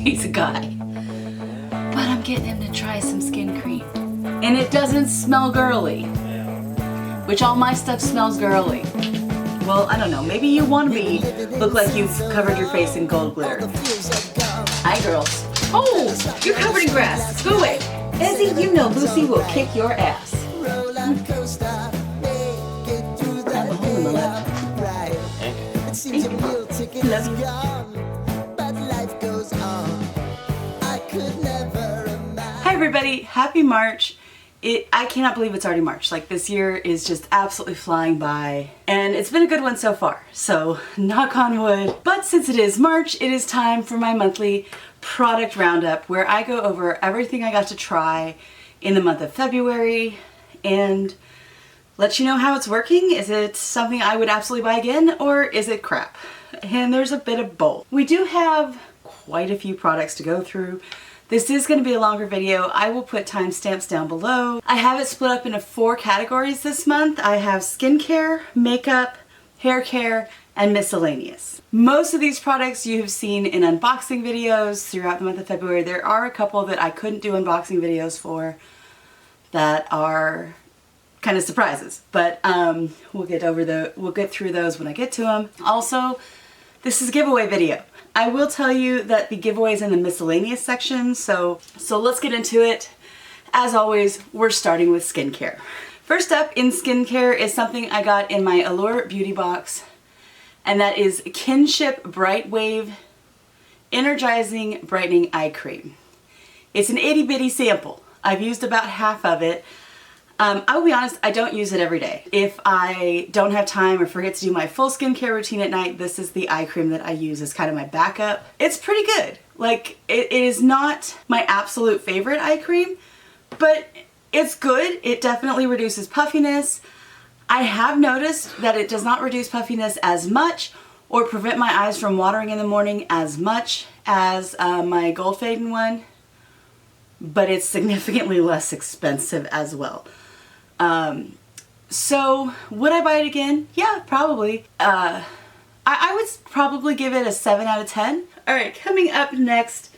He's a guy. But I'm getting him to try some skin cream. And it doesn't smell girly. Which all my stuff smells girly. Well, I don't know. Maybe you want to look like you've covered your face in gold glitter. Hi, girls. Oh, you're covered in grass. Go away. Ezzy, you know Lucy will kick your ass. I have a hole in my lip. Love you. Hi, everybody. Happy March. I cannot believe it's already March. Like, this year is just absolutely flying by, and it's been a good one so far, so knock on wood. But since it is March, it is time for my monthly product roundup, where I go over everything I got to try in the month of February and let you know how it's working. Is it something I would absolutely buy again, or is it crap? And there's a bit of both. We do have quite a few products to go through. This is going to be a longer video. I will put timestamps down below. I have it split up into 4 categories this month. I have skincare, makeup, hair care, and miscellaneous. Most of these products you have seen in unboxing videos throughout the month of February. There are a couple that I couldn't do unboxing videos for that are kind of surprises, but we'll get through those when I get to them. Also, this is a giveaway video. I will tell you that the giveaway is in the miscellaneous section, so let's get into it. As always, we're starting with skincare. First up in skincare is something I got in my Allure beauty box, and that is Kinship Bright Wave Energizing Brightening Eye Cream. It's an itty bitty sample. I've used about half of it. I will be honest, I don't use it every day. If I don't have time or forget to do my full skincare routine at night, this is the eye cream that I use as kind of my backup. It's pretty good. Like, it is not my absolute favorite eye cream, but it's good. It definitely reduces puffiness. I have noticed that it does not reduce puffiness as much or prevent my eyes from watering in the morning as much as my Gold Faden one, but it's significantly less expensive as well. So would I buy it again? Yeah, probably. I would probably give it a 7 out of 10. All right, coming up next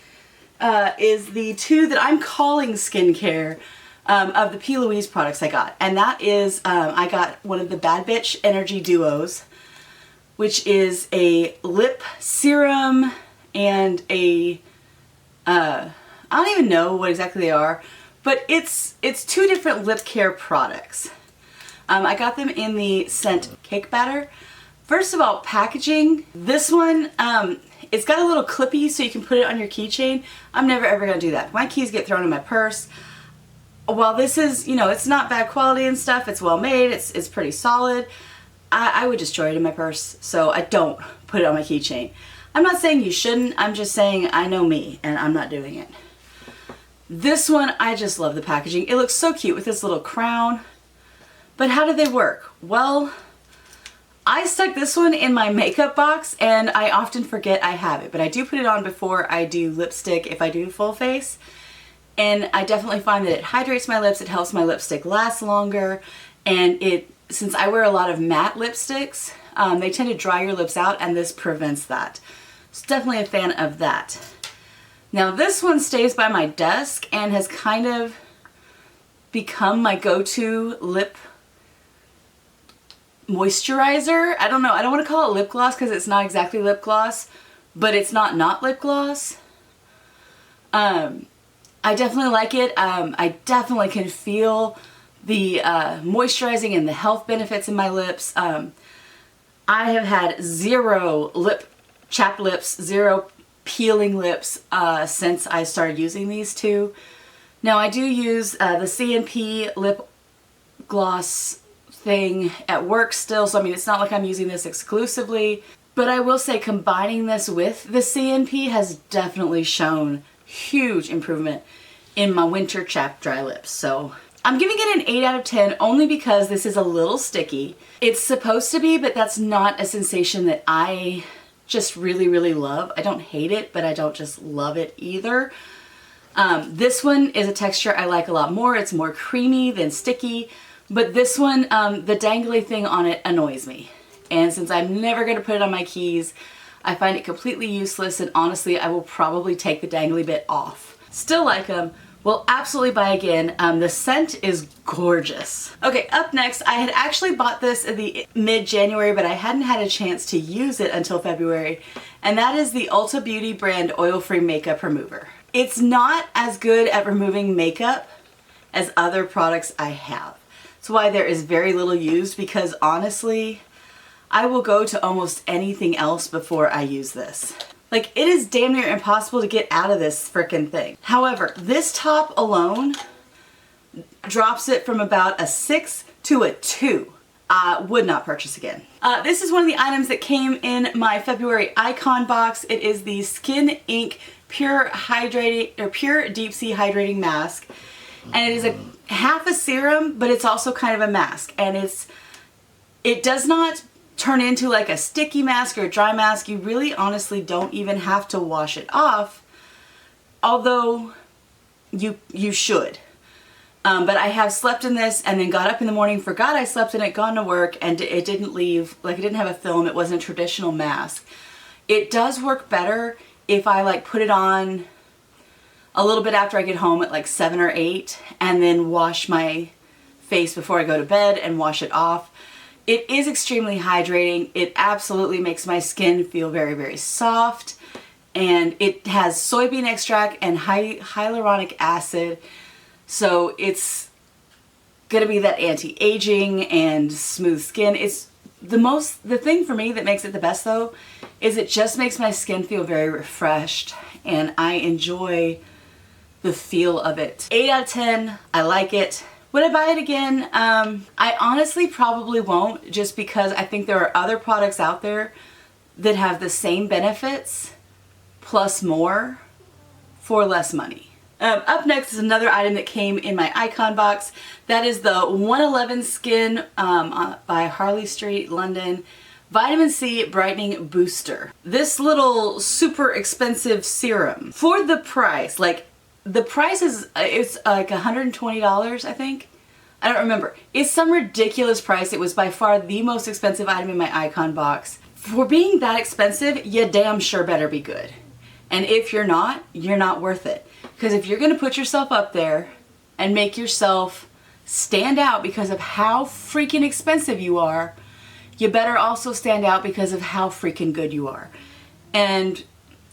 is the 2 that I'm calling skincare of the P. Louise products I got. And that is, I got one of the Bad Bitch Energy Duos, which is a lip serum and a, I don't even know what exactly they are, but it's 2 different lip care products. I got them in the scent Cake Batter. First of all, packaging. This one, it's got a little clippy so you can put it on your keychain. I'm never ever gonna do that. My keys get thrown in my purse. While this is, you know, it's not bad quality and stuff, it's well made, it's pretty solid, I would destroy it in my purse, so I don't put it on my keychain. I'm not saying you shouldn't, I'm just saying I know me and I'm not doing it. This one, I just love the packaging. It looks so cute with this little crown. But how do they work? Well, I stuck this one in my makeup box and I often forget I have it, but I do put it on before I do lipstick if I do full face. And I definitely find that it hydrates my lips, it helps my lipstick last longer, and since I wear a lot of matte lipsticks, they tend to dry your lips out and this prevents that. So definitely a fan of that. Now this one stays by my desk and has kind of become my go-to lip moisturizer. I don't know, I don't want to call it lip gloss because it's not exactly lip gloss, but it's not lip gloss. I definitely like it. I definitely can feel the moisturizing and the health benefits in my lips. I have had 0 chapped lips, 0 peeling lips since I started using these 2. Now I do use the C&P lip gloss thing at work still, so I mean it's not like I'm using this exclusively, but I will say combining this with the C&P has definitely shown huge improvement in my winter chapped dry lips. So I'm giving it an 8 out of 10 only because this is a little sticky. It's supposed to be, but that's not a sensation that I just really love. I don't hate it, but I don't just love it either. This one is a texture I like a lot more. It's more creamy than sticky, but this one, the dangly thing on it annoys me. And since I'm never going to put it on my keys, I find it completely useless, and honestly, I will probably take the dangly bit off. Still like them. Will absolutely buy again. The scent is gorgeous. Okay, up next, I had actually bought this in the mid-January, but I hadn't had a chance to use it until February, and that is the Ulta Beauty brand Oil-Free Makeup Remover. It's not as good at removing makeup as other products I have. That's why there is very little used, because honestly, I will go to almost anything else before I use this. Like, it is damn near impossible to get out of this frickin' thing. However, this top alone drops it from about a 6 to a 2. Would not purchase again. This is one of the items that came in my February icon box. It is the Skin Inc. Pure Deep Sea Hydrating Mask. And it is half a serum, but it's also kind of a mask. And it does not turn into like a sticky mask or a dry mask. You really honestly don't even have to wash it off, although you should. But I have slept in this and then got up in the morning, forgot I slept in it, gone to work, and it didn't leave, like it didn't have a film, it wasn't a traditional mask. It does work better if I like put it on a little bit after I get home at like 7 or 8 and then wash my face before I go to bed and wash it off. It is extremely hydrating. It absolutely makes my skin feel very, very soft. And it has soybean extract and hyaluronic acid. So it's gonna be that anti-aging and smooth skin. It's the thing for me that makes it the best though, is it just makes my skin feel very refreshed, and I enjoy the feel of it. 8 out of 10, I like it. Would I buy it again? I honestly probably won't, just because I think there are other products out there that have the same benefits plus more for less money. Up next is another item that came in my icon box. That is the 111 Skin by Harley Street, London, Vitamin C Brightening Booster. This little super expensive serum, for the price, like the price is, it's like $120, I think. I don't remember. It's some ridiculous price. It was by far the most expensive item in my icon box. For being that expensive, you damn sure better be good. And if you're not worth it. Because if you're gonna put yourself up there and make yourself stand out because of how freaking expensive you are, you better also stand out because of how freaking good you are. And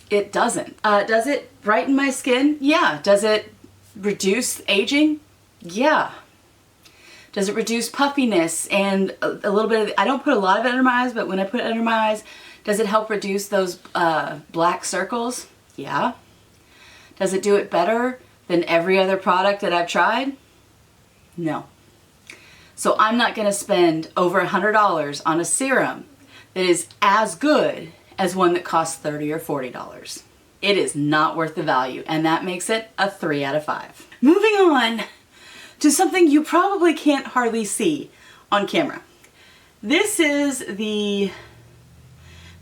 it doesn't. Does it brighten my skin? Yeah. Does it reduce aging? Yeah. Does it reduce puffiness and a little bit of, I don't put a lot of it under my eyes, but when I put it under my eyes, does it help reduce those black circles? Yeah. Does it do it better than every other product that I've tried? No. So I'm not going to spend over $100 on a serum that is as good as one that costs $30 or $40. It is not worth the value, and that makes it a 3 out of 5. Moving on to something you probably can't hardly see on camera. This is the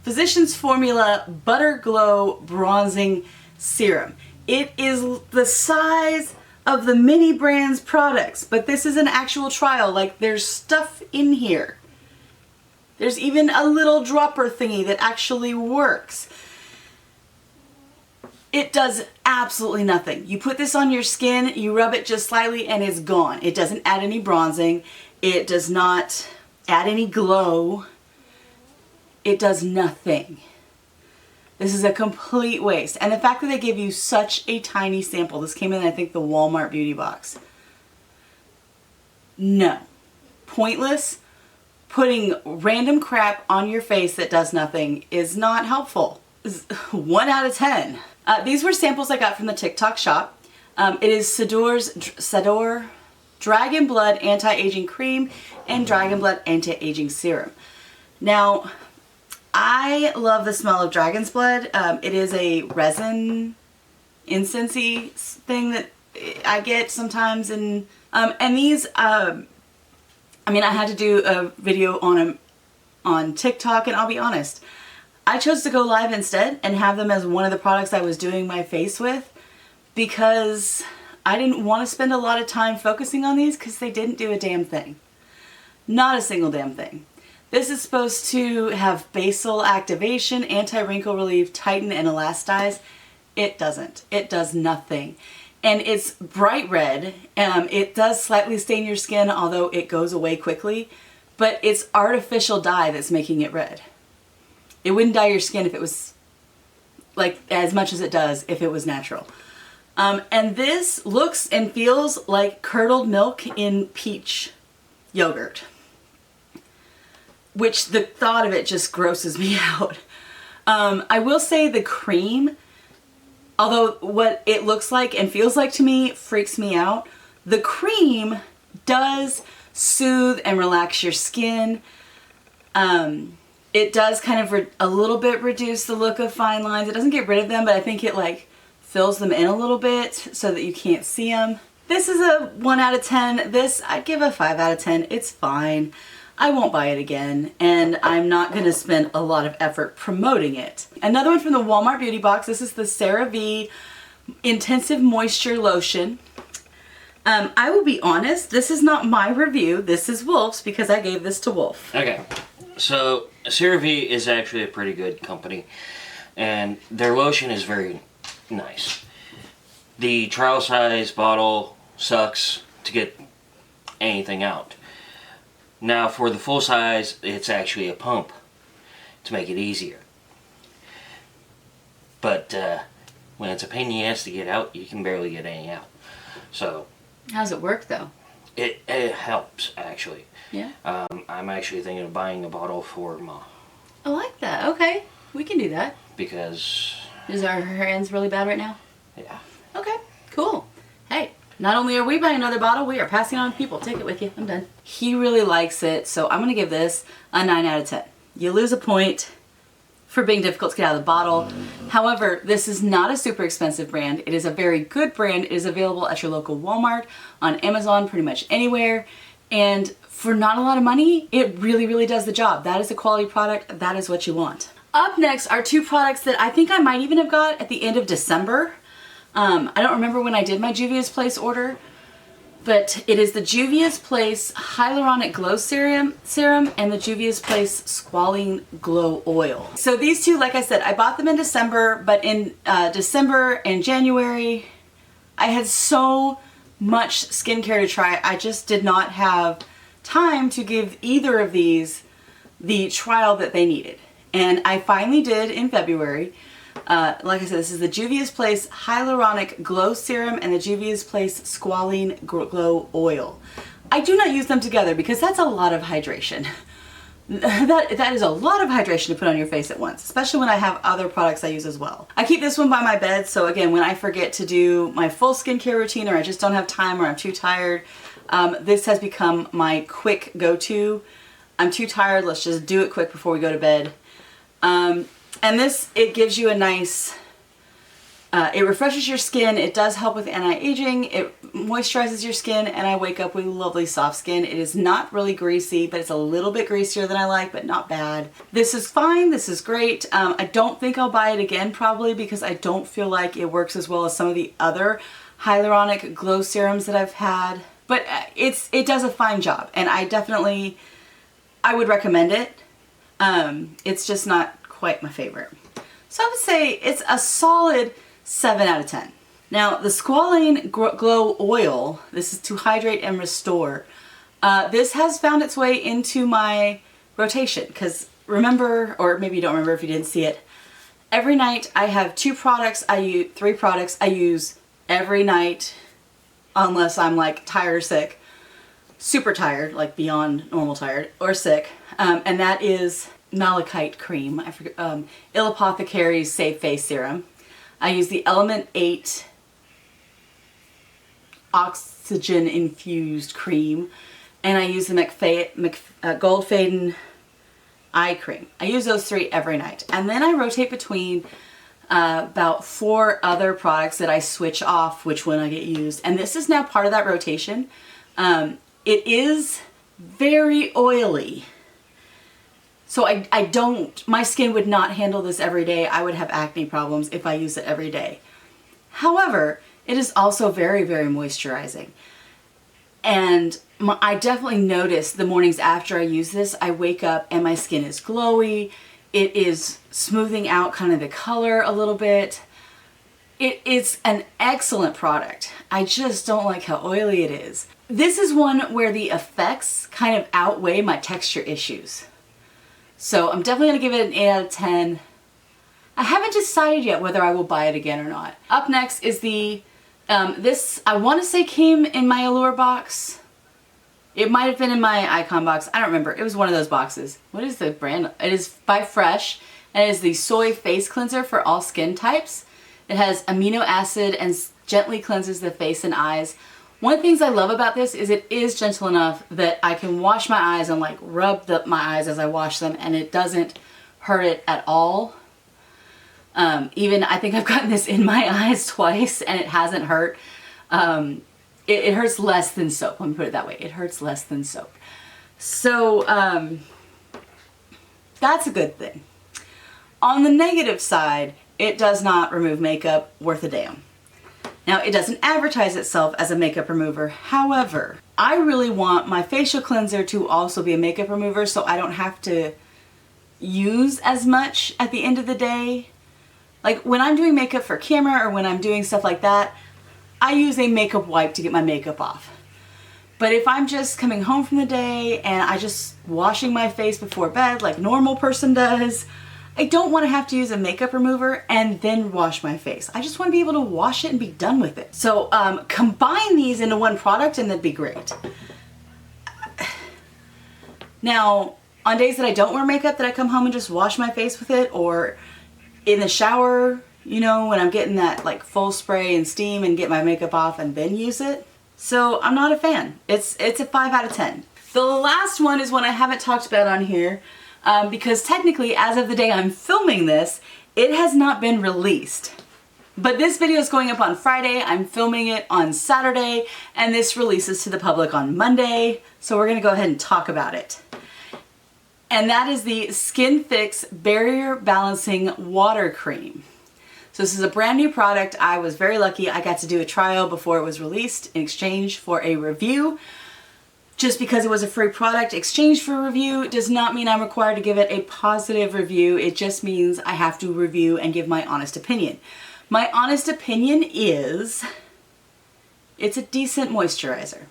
Physicians Formula Butter Glow Bronzing Serum. It is the size of the mini brands products, but this is an actual trial. Like, there's stuff in here. There's even a little dropper thingy that actually works. It does absolutely nothing. You put this on your skin, you rub it just slightly, and it's gone. It doesn't add any bronzing. It does not add any glow. It does nothing. This is a complete waste. And the fact that they give you such a tiny sample, this came in, I think, the Walmart beauty box. No. Pointless. Putting random crap on your face that does nothing is not helpful. 1 out of 10. These were samples I got from the TikTok shop. It is Sador Dragon Blood Anti-Aging Cream and Dragon Blood Anti-Aging Serum. Now, I love the smell of dragon's blood. It is a resin incense-y thing that I get sometimes, and these, I mean, I had to do a video on TikTok, and I'll be honest, I chose to go live instead and have them as one of the products I was doing my face with, because I didn't want to spend a lot of time focusing on these because they didn't do a damn thing. Not a single damn thing. This is supposed to have basal activation, anti-wrinkle relief, tighten, and elasticize. It doesn't. It does nothing. And it's bright red. It does slightly stain your skin, although it goes away quickly. But it's artificial dye that's making it red. It wouldn't dye your skin if it was like as much as it does if it was natural. And this looks and feels like curdled milk in peach yogurt, which the thought of it just grosses me out. I will say the cream, although what it looks like and feels like to me freaks me out, the cream does soothe and relax your skin. It does kind of a little bit reduce the look of fine lines. It doesn't get rid of them, but I think it like fills them in a little bit so that you can't see them. This is a 1 out of 10. This I'd give a 5 out of 10. It's fine. I won't buy it again, and I'm not going to spend a lot of effort promoting it. Another one from the Walmart Beauty Box. This is the CeraVe Intensive Moisture Lotion. I will be honest, this is not my review. This is Wolf's because I gave this to Wolf. Okay, so CeraVe is actually a pretty good company, and their lotion is very nice. The trial size bottle sucks to get anything out. Now for the full size, it's actually a pump to make it easier. But when it's a pain in the ass to get out, you can barely get any out. So how does it work though? It helps actually. Yeah. I'm actually thinking of buying a bottle for Ma. I like that. Okay, we can do that. Because Is her hands really bad right now? yeah. Okay, cool. Hey, not only are we buying another bottle, we are passing it on to people. Take it with you. I'm done. He really likes it, so I'm going to give this a 9 out of 10. You lose a point for being difficult to get out of the bottle. However, this is not a super expensive brand. It is a very good brand. It is available at your local Walmart, on Amazon, pretty much anywhere. And for not a lot of money, it really, really does the job. That is a quality product. That is what you want. Up next are two products that I think I might even have got at the end of December. I don't remember when I did my Juvia's Place order, but it is the Juvia's Place Hyaluronic Glow Serum and the Juvia's Place Squalene Glow Oil. So these two, like I said, I bought them in December, but in December and January, I had so much skincare to try. I just did not have time to give either of these the trial that they needed. And I finally did in February. Like I said, this is the Juvia's Place Hyaluronic Glow Serum and the Juvia's Place Squalene Glow Oil. I do not use them together because that's a lot of hydration. That is a lot of hydration to put on your face at once, especially when I have other products I use as well. I keep this one by my bed, so again, when I forget to do my full skincare routine or I just don't have time or I'm too tired, this has become my quick go-to. I'm too tired, let's just do it quick before we go to bed. And this, it gives you a nice, it refreshes your skin, it does help with anti-aging, it moisturizes your skin, and I wake up with lovely soft skin. It is not really greasy, but it's a little bit greasier than I like, but not bad. This is fine, this is great. I don't think I'll buy it again probably because I don't feel like it works as well as some of the other hyaluronic glow serums that I've had. But it does a fine job, and I would recommend it. It's just not quite my favorite. So I would say it's a solid 7 out of 10. Now the Squalene Glow Oil, this is to hydrate and restore. This has found its way into my rotation because remember, or maybe you don't remember if you didn't see it, every night I have three products I use every night unless I'm like tired or sick. Super tired, like beyond normal tired, or sick. And that is malachite cream. I forget, Apothecary's Save Face Serum. I use the Element 8 Oxygen Infused Cream. And I use the Goldfaden Eye Cream. I use those three every night. And then I rotate between about 4 other products that I switch off which one I get used. And this is now part of that rotation. It is very oily. So my skin would not handle this every day. I would have acne problems if I use it every day. However, it is also very, very moisturizing. And I definitely notice the mornings after I use this, I wake up and my skin is glowy. It is smoothing out kind of the color a little bit. It's an excellent product. I just don't like how oily it is. This is one where the effects kind of outweigh my texture issues. So I'm definitely gonna give it an 8 out of 10. I haven't decided yet whether I will buy it again or not. Up next is the, this I wanna say came in my Allure box. It might have been in my Icon box. I don't remember. It was one of those boxes. What is the brand? It is by Fresh, and it is the Soy Face Cleanser for all skin types. It has amino acid and gently cleanses the face and eyes. One of the things I love about this is it is gentle enough that I can wash my eyes and like rub my eyes as I wash them, and it doesn't hurt it at all. Even I think I've gotten this in my eyes twice and it hasn't hurt. It hurts less than soap. Let me put it that way. It hurts less than soap. So that's a good thing. On the negative side, it does not remove makeup worth a damn. Now, it doesn't advertise itself as a makeup remover. However, I really want my facial cleanser to also be a makeup remover so I don't have to use as much at the end of the day. Like when I'm doing makeup for camera or when I'm doing stuff like that, I use a makeup wipe to get my makeup off. But if I'm just coming home from the day and I just washing my face before bed like a normal person does, I don't want to have to use a makeup remover and then wash my face. I just want to be able to wash it and be done with it. So combine these into one product and that'd be great. Now, on days that I don't wear makeup, that I come home and just wash my face with it, or in the shower, you know, when I'm getting that like full spray and steam and get my makeup off and then use it. So I'm not a fan. It's a 5 out of 10. The last one is one I haven't talked about on here because technically as of the day I'm filming this, it has not been released. But this video is going up on Friday, I'm filming it on Saturday, and this releases to the public on Monday. So we're gonna go ahead and talk about it. And that is the Skin Fix Barrier Balancing Water Cream. So this is a brand new product. I was very lucky. I got to do a trial before it was released in exchange for a review. Just because it was a free product, exchange for a review does not mean I'm required to give it a positive review. It just means I have to review and give my honest opinion. My honest opinion is it's a decent moisturizer.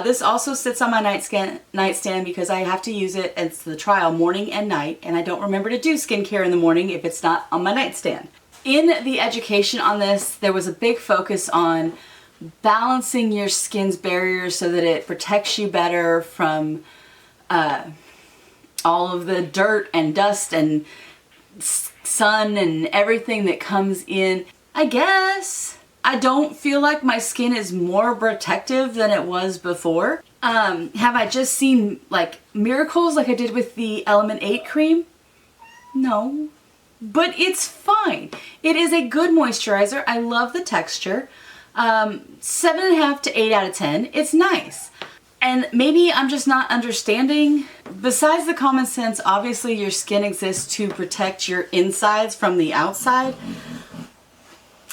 This also sits on my nightstand because I have to use it as the trial morning and night, and I don't remember to do skincare in the morning if it's not on my nightstand. In the education on this, there was a big focus on balancing your skin's barrier so that it protects you better from all of the dirt and dust and sun and everything that comes in. I guess I don't feel like my skin is more protective than it was before. Have I just seen like miracles like I did with the Element 8 cream? No, but it's fine. It is a good moisturizer. I love the texture. 7.5 to 8 out of 10. It's nice. And maybe I'm just not understanding. Besides the common sense, obviously your skin exists to protect your insides from the outside.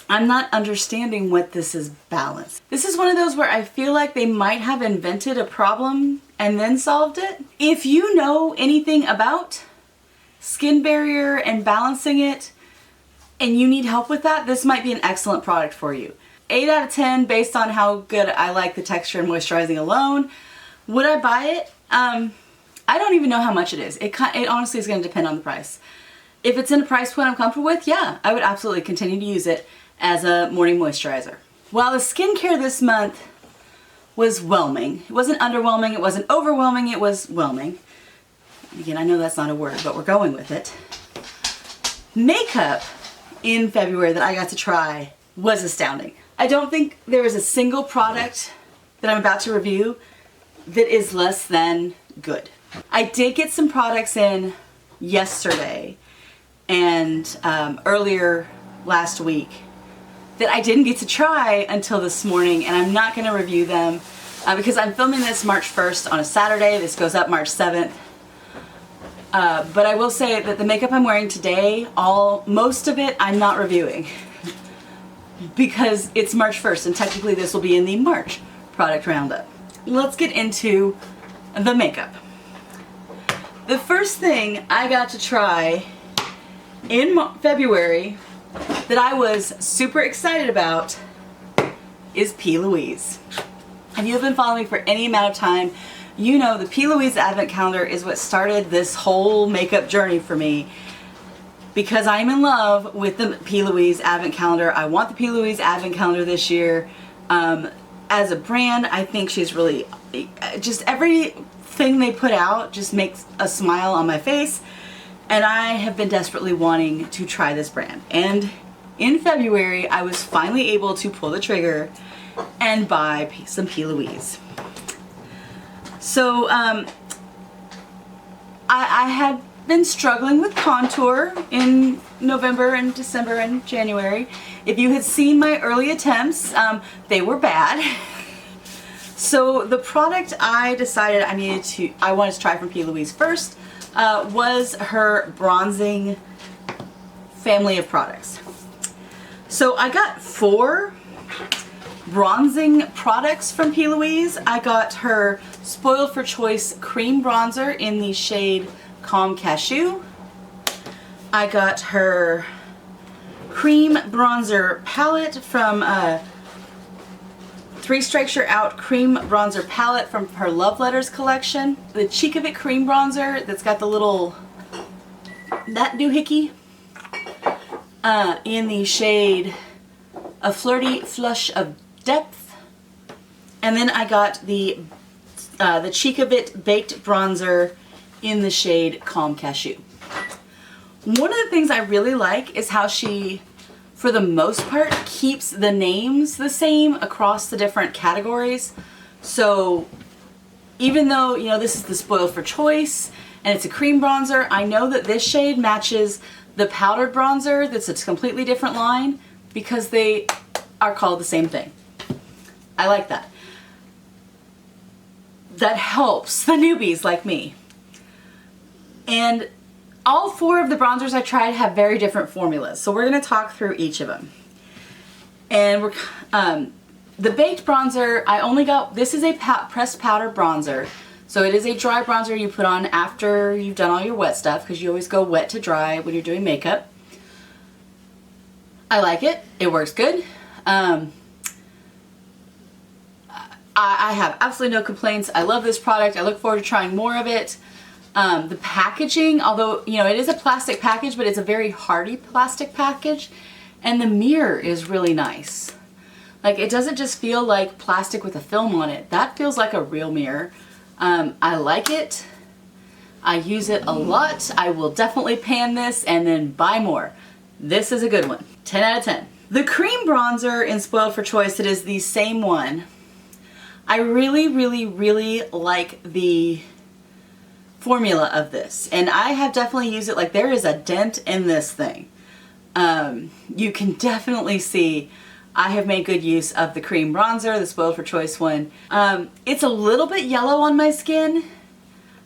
I'm not understanding what this is balanced. This is one of those where I feel like they might have invented a problem and then solved it. If you know anything about skin barrier and balancing it and you need help with that, this might be an excellent product for you. 8 out of 10 based on how good I like the texture and moisturizing alone. Would I buy it? I don't even know how much it is. It honestly is going to depend on the price. If it's in a price point I'm comfortable with, yeah, I would absolutely continue to use it as a morning moisturizer. While the skincare this month was whelming, it wasn't underwhelming, it wasn't overwhelming, it was whelming. Again, I know that's not a word, but we're going with it. Makeup in February that I got to try was astounding. I don't think there is a single product that I'm about to review that is less than good. I did get some products in yesterday and earlier last week that I didn't get to try until this morning, and I'm not going to review them because I'm filming this March 1st on a Saturday. This goes up March 7th. But I will say that the makeup I'm wearing today, most of it I'm not reviewing because it's March 1st and technically this will be in the March product roundup. let's get into the makeup. The first thing I got to try in February that I was super excited about is P. Louise. If you've been following me for any amount of time, you know the P. Louise Advent Calendar is what started this whole makeup journey for me, because I'm in love with the P. Louise Advent Calendar. I want the P. Louise Advent Calendar this year. As a brand, I think she's really, just everything they put out just makes a smile on my face, and I have been desperately wanting to try this brand. And in February, I was finally able to pull the trigger and buy some P. Louise. So I had been struggling with contour in November and December and January. If you had seen my early attempts, they were bad. So the product I decided I wanted to try from P. Louise first was her bronzing family of products. So I got 4 bronzing products from P. Louise. I got her Spoiled for Choice cream bronzer in the shade Calm Cashew. I got her cream bronzer palette from 3 Strikes You're Out cream bronzer palette from her Love Letters collection. The Cheek of It cream bronzer that's got the little, that doohickey, in the shade A Flirty Flush of Depth. And then I got the Cheek of It baked bronzer in the shade Calm Cashew. One of the things I really like is how she, for the most part, keeps the names the same across the different categories. So even though, you know, this is the Spoiled for Choice and it's a cream bronzer, I know that this shade matches the powdered bronzer that's a completely different line because they are called the same thing. I like that. That helps the newbies like me. And all 4 of the bronzers I tried have very different formulas, so we're going to talk through each of them. And we're the baked bronzer, I only got, this is a pressed powder bronzer, so it is a dry bronzer you put on after you've done all your wet stuff, because you always go wet to dry when you're doing makeup. I like it. It works good. I have absolutely no complaints. I love this product. I look forward to trying more of it. The packaging, although, you know, it is a plastic package, but it's a very hardy plastic package. And the mirror is really nice. Like, it doesn't just feel like plastic with a film on it. That feels like a real mirror. I like it. I use it a lot. I will definitely pan this and then buy more. This is a good one. 10 out of 10. The cream bronzer in Spoiled for Choice, it is the same one. I really, really, really like the formula of this, and I have definitely used it. Like, there is a dent in this thing. You can definitely see I have made good use of the cream bronzer, the Spoiled for Choice one. It's a little bit yellow on my skin.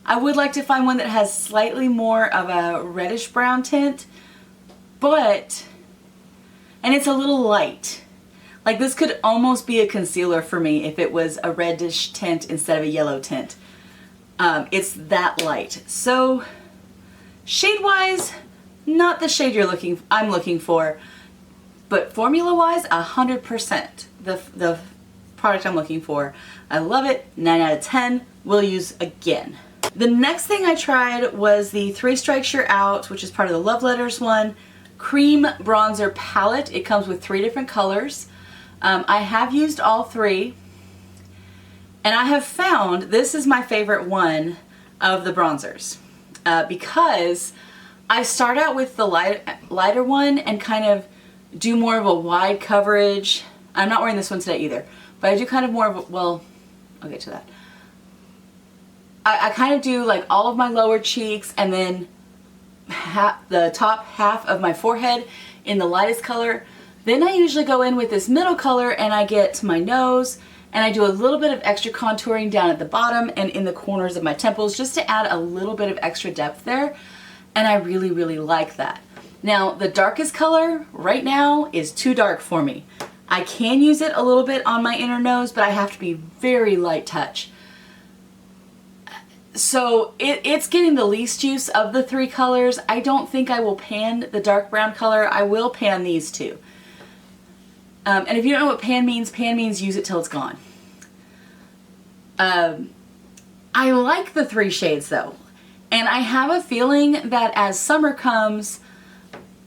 I would like to find one that has slightly more of a reddish brown tint, and it's a little light. Like, this could almost be a concealer for me if it was a reddish tint instead of a yellow tint. It's that light. So shade-wise, not the shade I'm looking for, but formula-wise, 100% the product I'm looking for. I love it. 9 out of 10. Will use again. The next thing I tried was the 3 Strikes You're Out, which is part of the Love Letters one, cream bronzer palette. It comes with 3 different colors. I have used all 3, and I have found this is my favorite one of the bronzers, because I start out with the lighter one and kind of do more of a wide coverage. I'm not wearing this one today either, but I do kind of more of a, well, I'll get to that. I kind of do like all of my lower cheeks and then the top half of my forehead in the lightest color. Then I usually go in with this middle color and I get to my nose and I do a little bit of extra contouring down at the bottom and in the corners of my temples just to add a little bit of extra depth there. And I really, really like that. Now, the darkest color right now is too dark for me. I can use it a little bit on my inner nose, but I have to be very light touch. So it's getting the least use of the 3 colors. I don't think I will pan the dark brown color. I will pan these 2. And if you don't know what pan means use it till it's gone. I like the 3 shades though. And I have a feeling that as summer comes,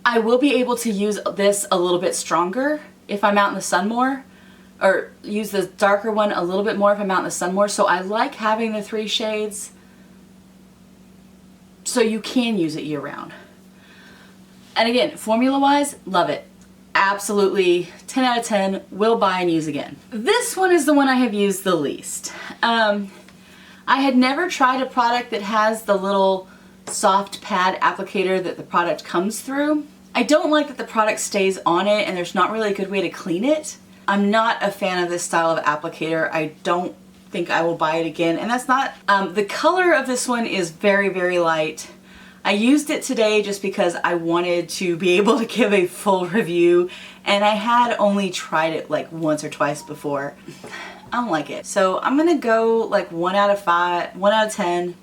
I will be able to use this a little bit stronger if I'm out in the sun more. Or use the darker one a little bit more if I'm out in the sun more. So I like having the 3 shades so you can use it year round. And again, formula wise, love it. Absolutely 10 out of 10, will buy and use again. This one is the one I have used the least. I had never tried a product that has the little soft pad applicator that the product comes through. I don't like that the product stays on it and there's not really a good way to clean it. I'm not a fan of this style of applicator. I don't think I will buy it again. And that's not, the color of this one is very, very light. I used it today just because I wanted to be able to give a full review and I had only tried it like once or twice before. I don't like it. So I'm gonna go like 1 out of 5, 1 out of 10.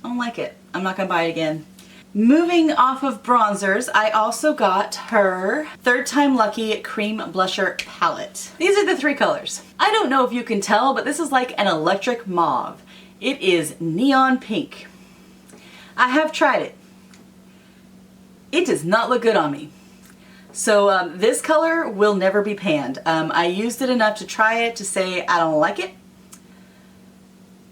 I don't like it. I'm not gonna buy it again. Moving off of bronzers, I also got her Third Time Lucky Cream Blusher Palette. These are the 3 colors. I don't know if you can tell, but this is like an electric mauve. It is neon pink. I have tried it. It does not look good on me. So this color will never be panned. I used it enough to try it to say I don't like it.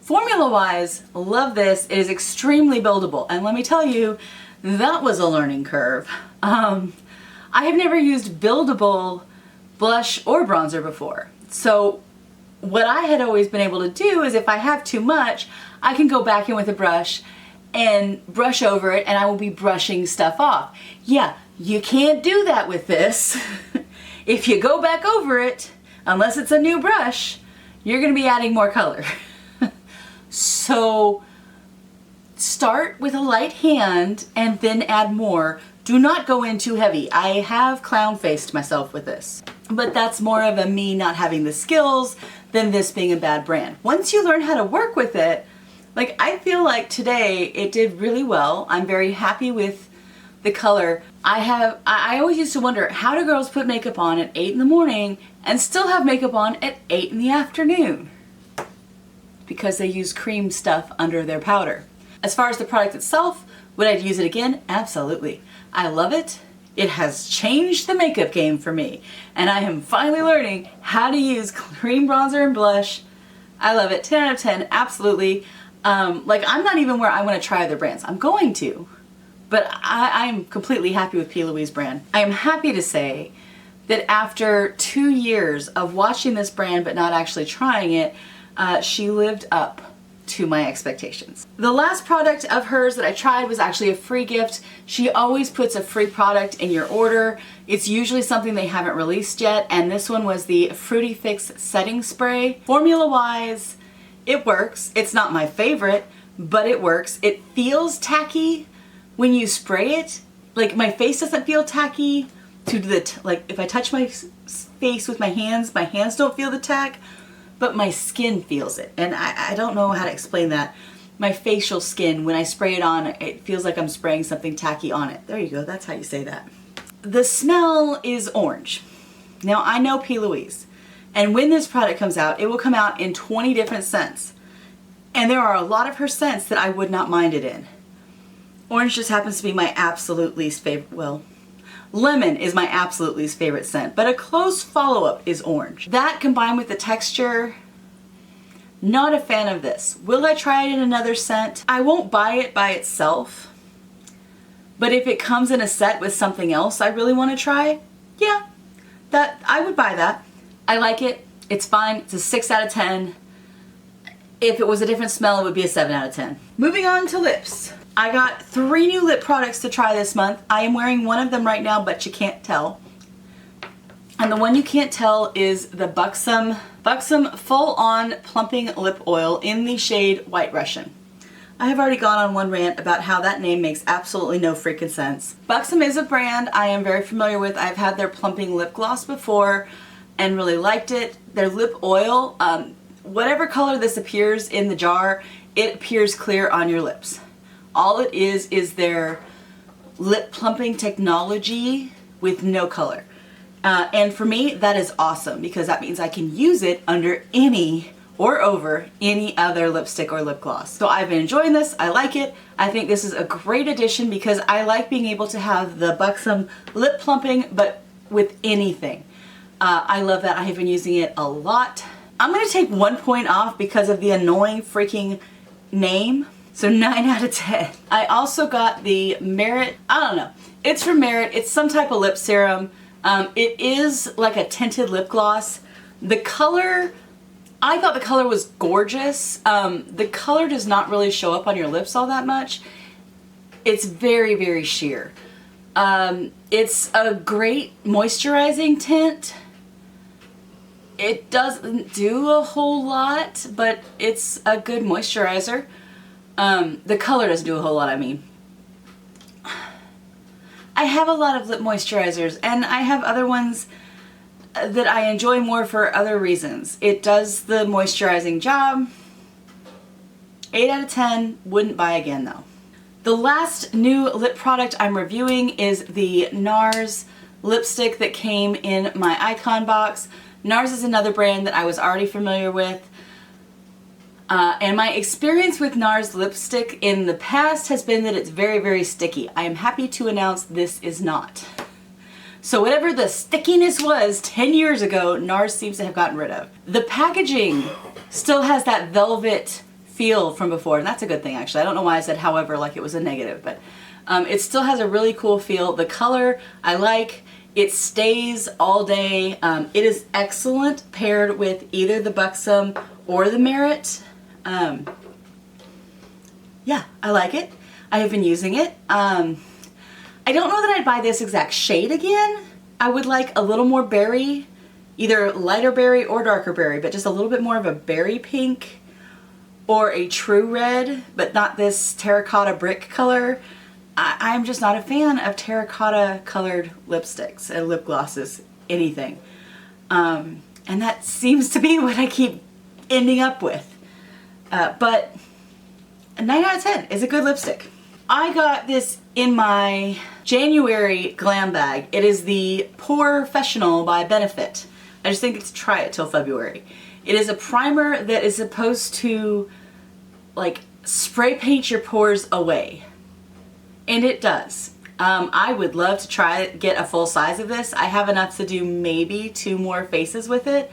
Formula wise, love this. It is extremely buildable. And let me tell you, that was a learning curve. I have never used buildable blush or bronzer before. So what I had always been able to do is if I have too much, I can go back in with a brush and brush over it and I will be brushing stuff off. Yeah, you can't do that with this. If you go back over it, unless it's a new brush, you're gonna be adding more color. So start with a light hand and then add more. Do not go in too heavy. I have clown faced myself with this, but that's more of a me not having the skills than this being a bad brand. Once you learn how to work with it, like I feel like today it did really well. I'm very happy with the color. I always used to wonder, how do girls put makeup on at 8 in the morning and still have makeup on at 8 in the afternoon? Because they use cream stuff under their powder. As far as the product itself, would I use it again? Absolutely. I love it. It has changed the makeup game for me. And I am finally learning how to use cream bronzer and blush. I love it. 10 out of 10, absolutely. Like I'm not even where I want to try other brands. I'm going to, but I'm completely happy with P. Louise brand. I am happy to say that after 2 years of watching this brand but not actually trying it, she lived up to my expectations. The last product of hers that I tried was actually a free gift. She always puts a free product in your order. It's usually something they haven't released yet, and this one was the Fruity Fix Setting Spray. Formula wise, it works. It's not my favorite, but it works. It feels tacky when you spray it. Like my face doesn't feel tacky to the, like if I touch my face with my hands don't feel the tack. But my skin feels it. And I don't know how to explain that. My facial skin, when I spray it on, it feels like I'm spraying something tacky on it. There you go, that's how you say that. The smell is orange. Now I know P. Louise, and when this product comes out, it will come out in 20 different scents. And there are a lot of her scents that I would not mind it in. Orange just happens to be my absolute least favorite, well, lemon is my absolute least favorite scent, but a close follow-up is orange. That combined with the texture, not a fan of this. Will I try it in another scent? I won't buy it by itself, but if it comes in a set with something else I really want to try, yeah, that I would buy that. I like it. It's fine. It's a 6 out of 10. If it was a different smell, it would be a 7 out of 10. Moving on to lips. I got 3 new lip products to try this month. I am wearing one of them right now, but you can't tell. And the one you can't tell is the Buxom Full On Plumping Lip Oil in the shade White Russian. I have already gone on one rant about how that name makes absolutely no freaking sense. Buxom is a brand I am very familiar with. I've had their plumping lip gloss before. and really liked it. Their lip oil, whatever color this appears in the jar, it appears clear on your lips. All it is their lip plumping technology with no color. And for me, that is awesome because that means I can use it under any or over any other lipstick or lip gloss. So I've been enjoying this. I like it. I think this is a great addition because I like being able to have the buxom lip plumping, but with anything. I love that. I have been using it a lot. I'm gonna take 1 point off because of the annoying freaking name. So 9 out of 10. I also got the Merit, I don't know. It's from Merit. It's some type of lip serum. It is like a tinted lip gloss. The color, I thought the color was gorgeous. The color does not really show up on your lips all that much. It's very, very sheer. It's a great moisturizing tint. It doesn't do a whole lot, but it's a good moisturizer. The color doesn't do a whole lot, I mean. I have a lot of lip moisturizers, and I have other ones that I enjoy more for other reasons. It does the moisturizing job. 8 out of 10, wouldn't buy again though. The last new lip product I'm reviewing is the NARS lipstick that came in my Icon box. NARS is another brand that I was already familiar with. And my experience with NARS lipstick in the past has been that it's very, very sticky. I am happy to announce this is not. So whatever the stickiness was 10 years ago, NARS seems to have gotten rid of. The packaging still has that velvet feel from before, and that's a good thing actually. I don't know why I said however like it was a negative, but it still has a really cool feel. The color I like. It stays all day. It is excellent paired with either the Buxom or the Merit. Yeah, I like it. I have been using it. I don't know that I'd buy this exact shade again. I would like a little more berry, either lighter berry or darker berry, but just a little bit more of a berry pink or a true red, but not this terracotta brick color. I'm just not a fan of terracotta colored lipsticks and lip glosses, anything. And that seems to be what I keep ending up with. But a 9 out of 10 is a good lipstick. I got this in my January glam bag. It is the Porefessional by Benefit. I just think it's try it till February. It is a primer that is supposed to like spray paint your pores away. And it does. I would love to get a full size of this. I have enough to do maybe 2 more faces with it.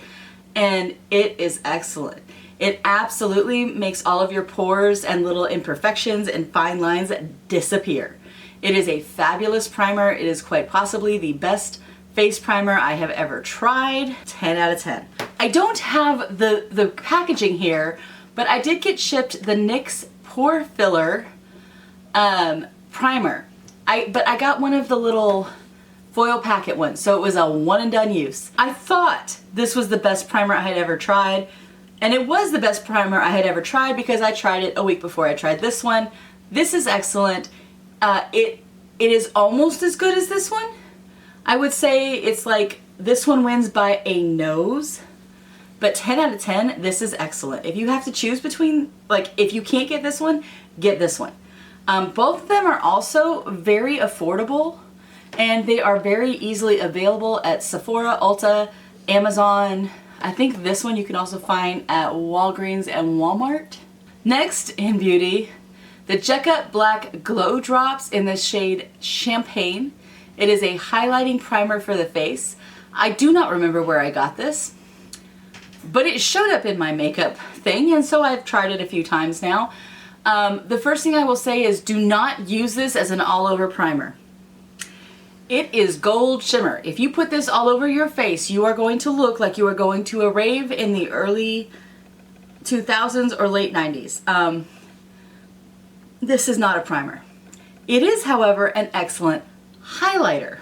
And it is excellent. It absolutely makes all of your pores and little imperfections and fine lines disappear. It is a fabulous primer. It is quite possibly the best face primer I have ever tried. 10 out of 10. I don't have the packaging here, but I did get shipped the NYX Pore Filler primer. But I got one of the little foil packet ones, so it was a one and done use. I thought this was the best primer I had ever tried. And it was the best primer I had ever tried because I tried it a week before I tried this one. This is excellent. It is almost as good as this one. I would say it's like this one wins by a nose. But 10 out of 10, this is excellent. If you have to choose between, like if you can't get this one, get this one. Both of them are also very affordable and they are very easily available at Sephora, Ulta, Amazon. I think this one you can also find at Walgreens and Walmart. Next in beauty, the Jecca Black Glow Drops in the shade Champagne. It is a highlighting primer for the face. I do not remember where I got this, but it showed up in my makeup thing, and so I've tried it a few times now. The first thing I will say is do not use this as an all-over primer. It is gold shimmer. If you put this all over your face, you are going to look like you are going to a rave in the early 2000s or late 90s. This is not a primer. It is, however, an excellent highlighter.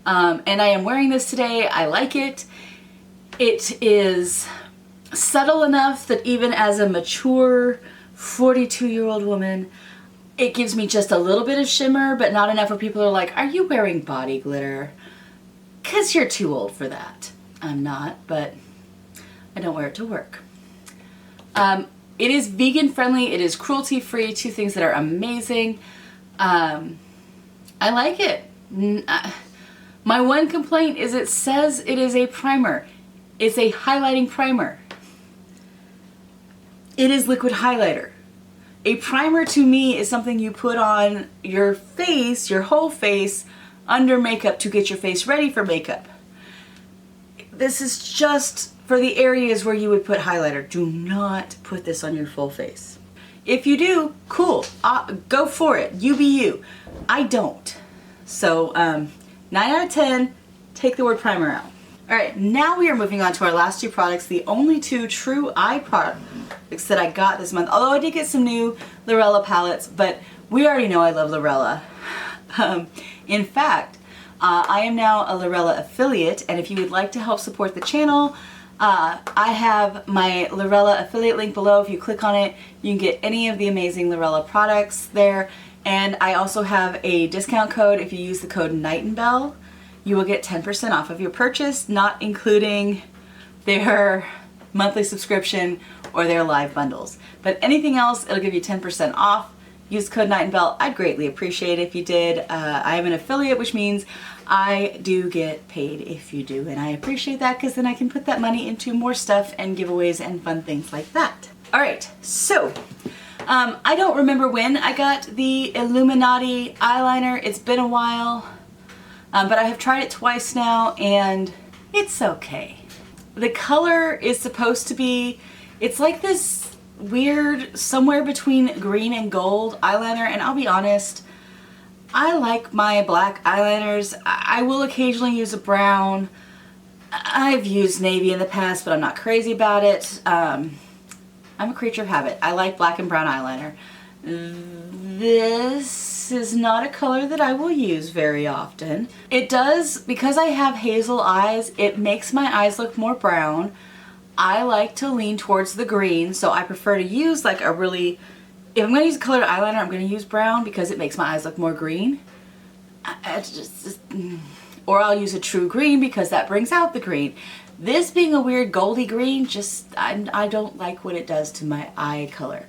And I am wearing this today. I like it. It is subtle enough that even as a mature 42-year-old woman, it gives me just a little bit of shimmer, but not enough where people are like, are you wearing body glitter? 'Cause you're too old for that. I'm not, but I don't wear it to work. It is vegan friendly, it is cruelty free, two things that are amazing. I like it. My one complaint is it says it is a primer. It's a highlighting primer. It is liquid highlighter. A primer to me is something you put on your face, your whole face, under makeup to get your face ready for makeup. This is just for the areas where you would put highlighter. Do not put this on your full face. If you do, cool, go for it, you be you. I don't. So 9 out of 10, take the word primer out. All right, now we are moving on to our last two products, the only two true eye products that I got this month. Although I did get some new Lorella palettes, but we already know I love Lorella. In fact, I am now a Lorella affiliate, and if you would like to help support the channel, I have my Lorella affiliate link below. If you click on it, you can get any of the amazing Lorella products there. And I also have a discount code. If you use the code Nightingale, you will get 10% off of your purchase, not including their monthly subscription or their live bundles. But anything else, it'll give you 10% off. Use code Nightingale. I'd greatly appreciate it if you did. I am an affiliate, which means I do get paid if you do, and I appreciate that because then I can put that money into more stuff and giveaways and fun things like that. All right, so I don't remember when I got the Illuminati eyeliner. It's been a while, but I have tried it twice now, and it's okay. The color is supposed to be, it's like this weird, somewhere between green and gold eyeliner, and I'll be honest, I like my black eyeliners. I will occasionally use a brown. I've used navy in the past, but I'm not crazy about it. I'm a creature of habit. I like black and brown eyeliner. This is not a color that I will use very often. It does, because I have hazel eyes, it makes my eyes look more brown. I like to lean towards the green, so I prefer to use like a really, if I'm going to use a colored eyeliner, I'm going to use brown because it makes my eyes look more green. Or I'll use a true green because that brings out the green. This being a weird goldy green, just, I don't like what it does to my eye color.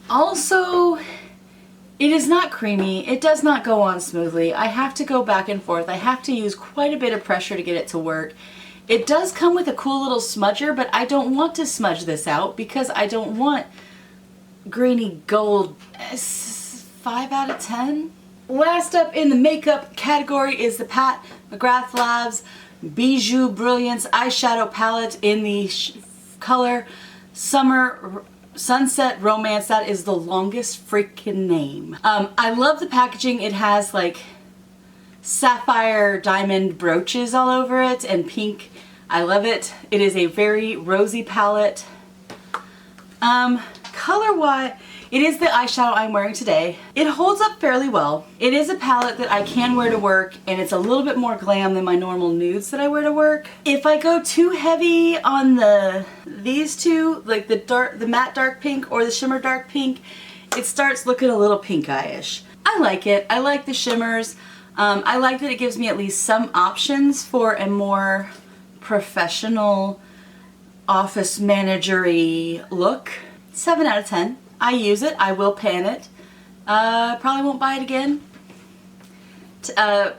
Also, it is not creamy. It does not go on smoothly. I have to go back and forth. I have to use quite a bit of pressure to get it to work. It does come with a cool little smudger, but I don't want to smudge this out because I don't want greeny gold. 5 out of 10. Last up in the makeup category is the Pat McGrath Labs Bijou Brilliance eyeshadow palette in the color Summer Sunset Romance. That is the longest freaking name. I love the packaging. It has like sapphire diamond brooches all over it and pink. I love it. It is a very rosy palette. Color-wise, it is the eyeshadow I'm wearing today. It holds up fairly well. It is a palette that I can wear to work, and it's a little bit more glam than my normal nudes that I wear to work. If I go too heavy on these two, like the matte dark pink or the shimmer dark pink, it starts looking a little pink-eye-ish. I like it. I like the shimmers. I like that it gives me at least some options for a more professional office manager-y look. 7 out of 10. I use it. I will pan it. Probably won't buy it again.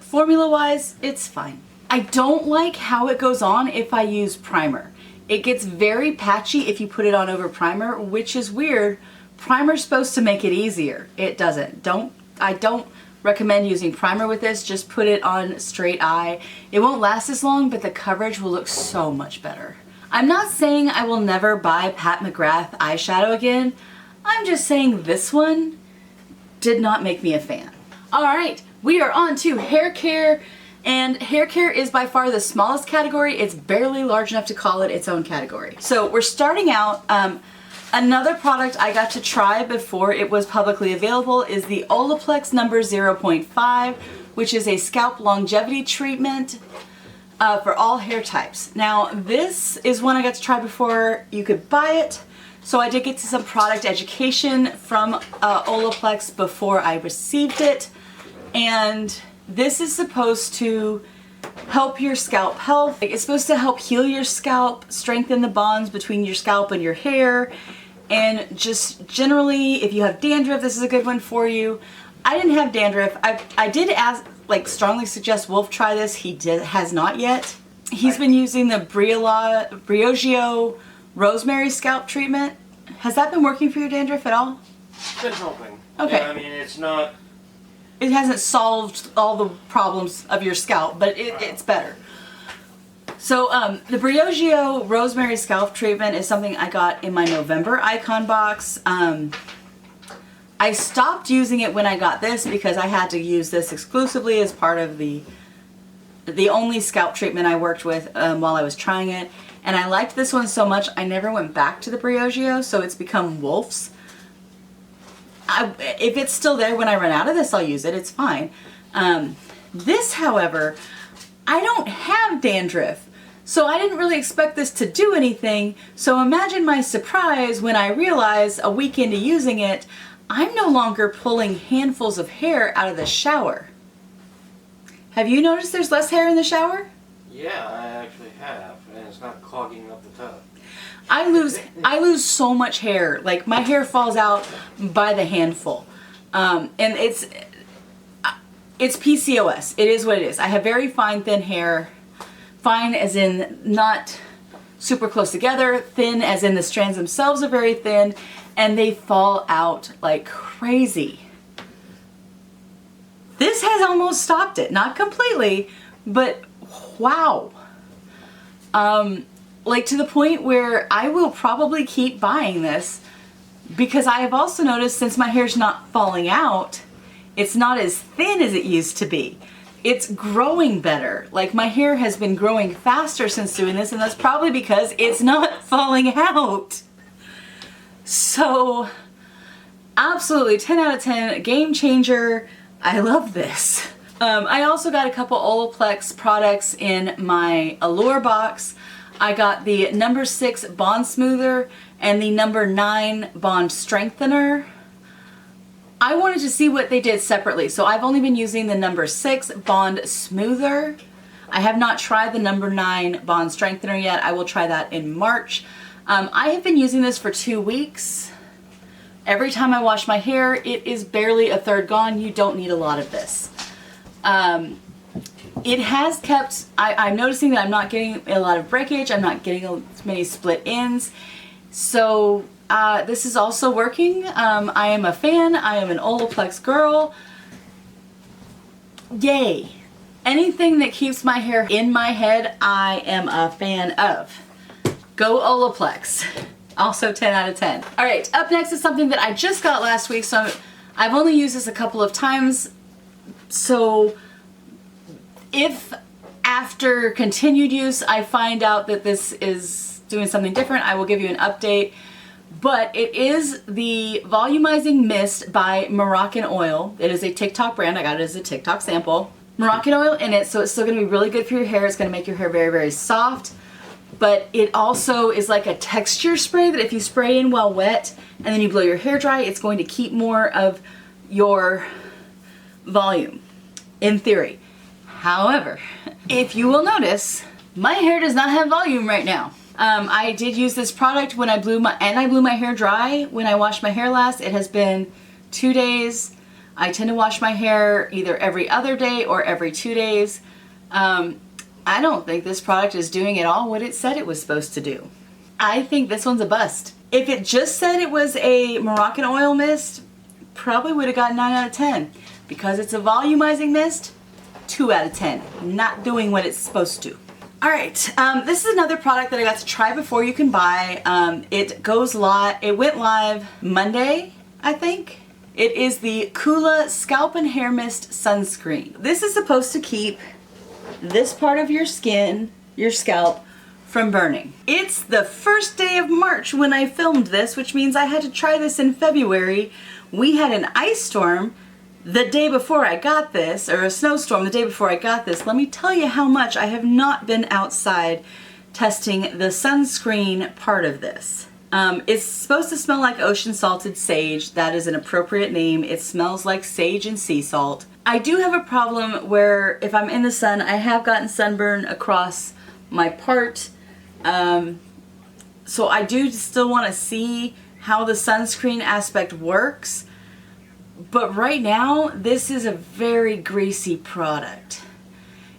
Formula-wise, it's fine. I don't like how it goes on if I use primer. It gets very patchy if you put it on over primer, which is weird. Primer's supposed to make it easier. It doesn't. I don't recommend using primer with this. Just put it on straight eye. It won't last as long, but the coverage will look so much better. I'm not saying I will never buy Pat McGrath eyeshadow again. I'm just saying this one did not make me a fan. Alright, we are on to hair care, and hair care is by far the smallest category. It's barely large enough to call it its own category. So we're starting out, another product I got to try before it was publicly available is the Olaplex number 0.5, which is a scalp longevity treatment for all hair types. Now this is one I got to try before you could buy it. So I did get some product education from Olaplex before I received it, and this is supposed to help your scalp health. It's supposed to help heal your scalp, strengthen the bonds between your scalp and your hair, and just generally, if you have dandruff, this is a good one for you. I didn't have dandruff. I did strongly suggest Wolf try this. He has not yet. He's been using the Briogeo rosemary scalp treatment. Has that been working for your dandruff at all? It's been helping. Okay. Yeah, I mean, it's not... It hasn't solved all the problems of your scalp, but it's better. So the Briogeo rosemary scalp treatment is something I got in my November icon box. I stopped using it when I got this because I had to use this exclusively as part of the only scalp treatment I worked with while I was trying it. And I liked this one so much I never went back to the Briogeo, so it's become Wolf's. If it's still there when I run out of this, I'll use it. It's fine. This, however, I don't have dandruff, so I didn't really expect this to do anything. So imagine my surprise when I realized a week into using it, I'm no longer pulling handfuls of hair out of the shower. Have you noticed there's less hair in the shower? Yeah, I actually have, and it's not clogging up the tub. I lose so much hair. Like, my hair falls out by the handful. And it's PCOS. It is what it is. I have very fine, thin hair. Fine as in not super close together. Thin as in the strands themselves are very thin. And they fall out like crazy. This has almost stopped it. Not completely, but wow. Like to the point where I will probably keep buying this because I have also noticed since my hair's not falling out, it's not as thin as it used to be. It's growing better. Like my hair has been growing faster since doing this, and that's probably because it's not falling out. So absolutely 10 out of 10, game changer. I love this. I also got a couple Olaplex products in my Allure box. I got the number 6 Bond Smoother and the number 9 Bond Strengthener. I wanted to see what they did separately, so I've only been using the number 6 Bond Smoother. I have not tried the number 9 Bond Strengthener yet. I will try that in March. I have been using this for 2 weeks. Every time I wash my hair, it is barely a third gone. You don't need a lot of this. It has kept, I'm noticing that I'm not getting a lot of breakage. I'm not getting as many split ends. So this is also working. I am a fan. I am an Olaplex girl. Yay. Anything that keeps my hair in my head, I am a fan of. Go Olaplex. Also 10 out of 10. All right, up next is something that I just got last week. So I've only used this a couple of times. So if after continued use I find out that this is doing something different, I will give you an update. But it is the Volumizing Mist by Moroccan Oil. It is a TikTok brand. I got it as a TikTok sample. Moroccan oil in it, so it's still going to be really good for your hair. It's going to make your hair very, very soft. But it also is like a texture spray that if you spray in while wet and then you blow your hair dry, it's going to keep more of your volume, in theory. However, if you will notice, my hair does not have volume right now. I did use this product when I blew my hair dry when I washed my hair last. It has been 2 days. I tend to wash my hair either every other day or every 2 days. I don't think this product is doing at all what it said it was supposed to do. I think this one's a bust. If it just said it was a Moroccan oil mist, probably would have got 9 out of 10. Because it's a volumizing mist, 2 out of 10. Not doing what it's supposed to. Alright, this is another product that I got to try before you can buy. It went live Monday, I think. It is the Kula Scalp and Hair Mist Sunscreen. This is supposed to keep this part of your skin, your scalp, from burning. It's the first day of March when I filmed this, which means I had to try this in February. We had an ice storm the day before I got this, or a snowstorm the day before I got this. Let me tell you how much I have not been outside testing the sunscreen part of this. It's supposed to smell like ocean salted sage. That is an appropriate name. It smells like sage and sea salt. I do have a problem where if I'm in the sun, I have gotten sunburn across my part. So I do still want to see how the sunscreen aspect works. But right now, this is a very greasy product.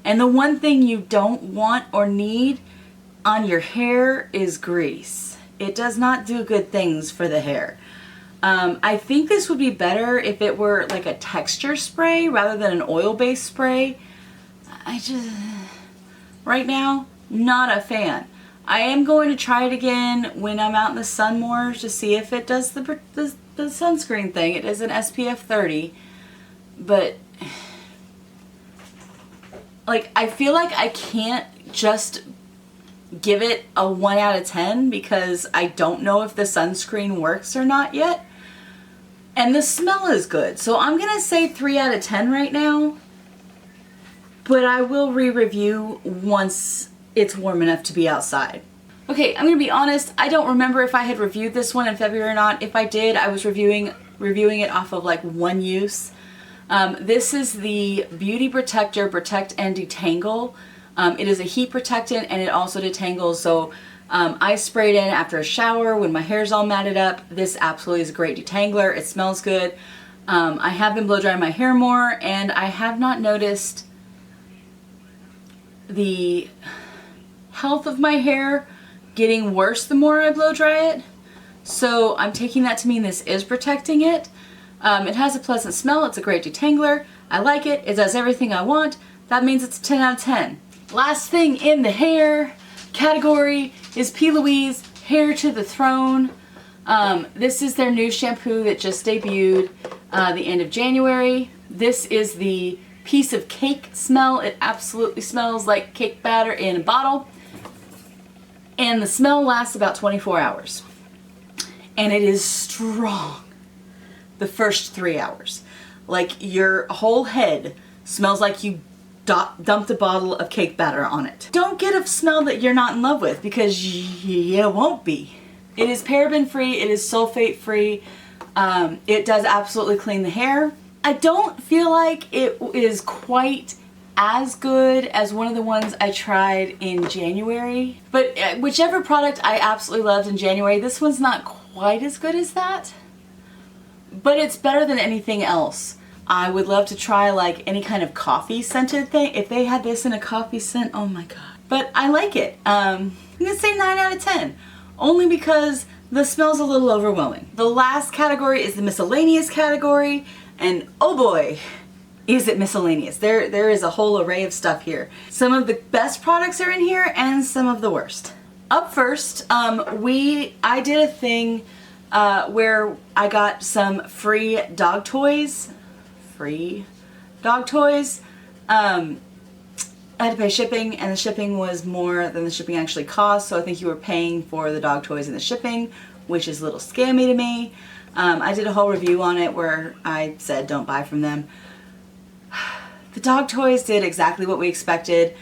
And the one thing you don't want or need on your hair is grease. It does not do good things for the hair. I think this would be better if it were like a texture spray rather than an oil-based spray. Right now, not a fan. I am going to try it again when I'm out in the sun more to see if it does the sunscreen thing. It is an SPF 30, but like I feel like I can't just give it a 1 out of 10 because I don't know if the sunscreen works or not yet. And the smell is good. So I'm going to say 3 out of 10 right now. But I will re-review once it's warm enough to be outside. Okay, I'm going to be honest. I don't remember if I had reviewed this one in February or not. If I did, I was reviewing it off of like one use. This is the Beauty Protector Protect and Detangle. It is a heat protectant and it also detangles. So I sprayed in after a shower when my hair's all matted up. This absolutely is a great detangler. It smells good. I have been blow drying my hair more and I have not noticed the health of my hair getting worse the more I blow dry it. So I'm taking that to mean this is protecting it. It has a pleasant smell. It's a great detangler. I like it. It does everything I want. That means it's a 10 out of 10. Last thing in the hair category is P. Louise Hair to the Throne. This is their new shampoo that just debuted the end of January. This is the piece of cake smell. It absolutely smells like cake batter in a bottle. And the smell lasts about 24 hours. And it is strong the first 3 hours. Like your whole head smells like you dumped a bottle of cake batter on it. Don't get a smell that you're not in love with because you won't be. It is paraben free, it is sulfate free, it does absolutely clean the hair. I don't feel like it is quite as good as one of the ones I tried in January, but whichever product I absolutely loved in January, this one's not quite as good as that, but it's better than anything else. I would love to try like any kind of coffee scented thing. If they had this in a coffee scent, oh my god. But I like it. I'm gonna say 9 out of 10. Only because the smell's a little overwhelming. The last category is the miscellaneous category. And oh boy, is it miscellaneous. There is a whole array of stuff here. Some of the best products are in here and some of the worst. Up first, I did a thing where I got some free dog toys. I had to pay shipping and the shipping was more than the shipping actually cost, so I think you were paying for the dog toys and the shipping, which is a little scammy to me. I did a whole review on it where I said don't buy from them. The dog toys did exactly what we expected.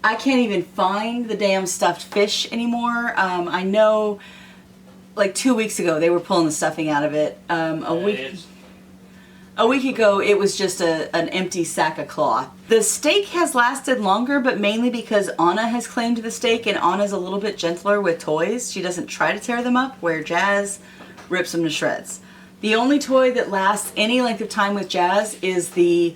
I can't even find the damn stuffed fish anymore. I know like 2 weeks ago they were pulling the stuffing out of it. A week ago, it was just an empty sack of cloth. The steak has lasted longer, but mainly because Anna has claimed the steak, and Anna's a little bit gentler with toys. She doesn't try to tear them up, where Jazz rips them to shreds. The only toy that lasts any length of time with Jazz is the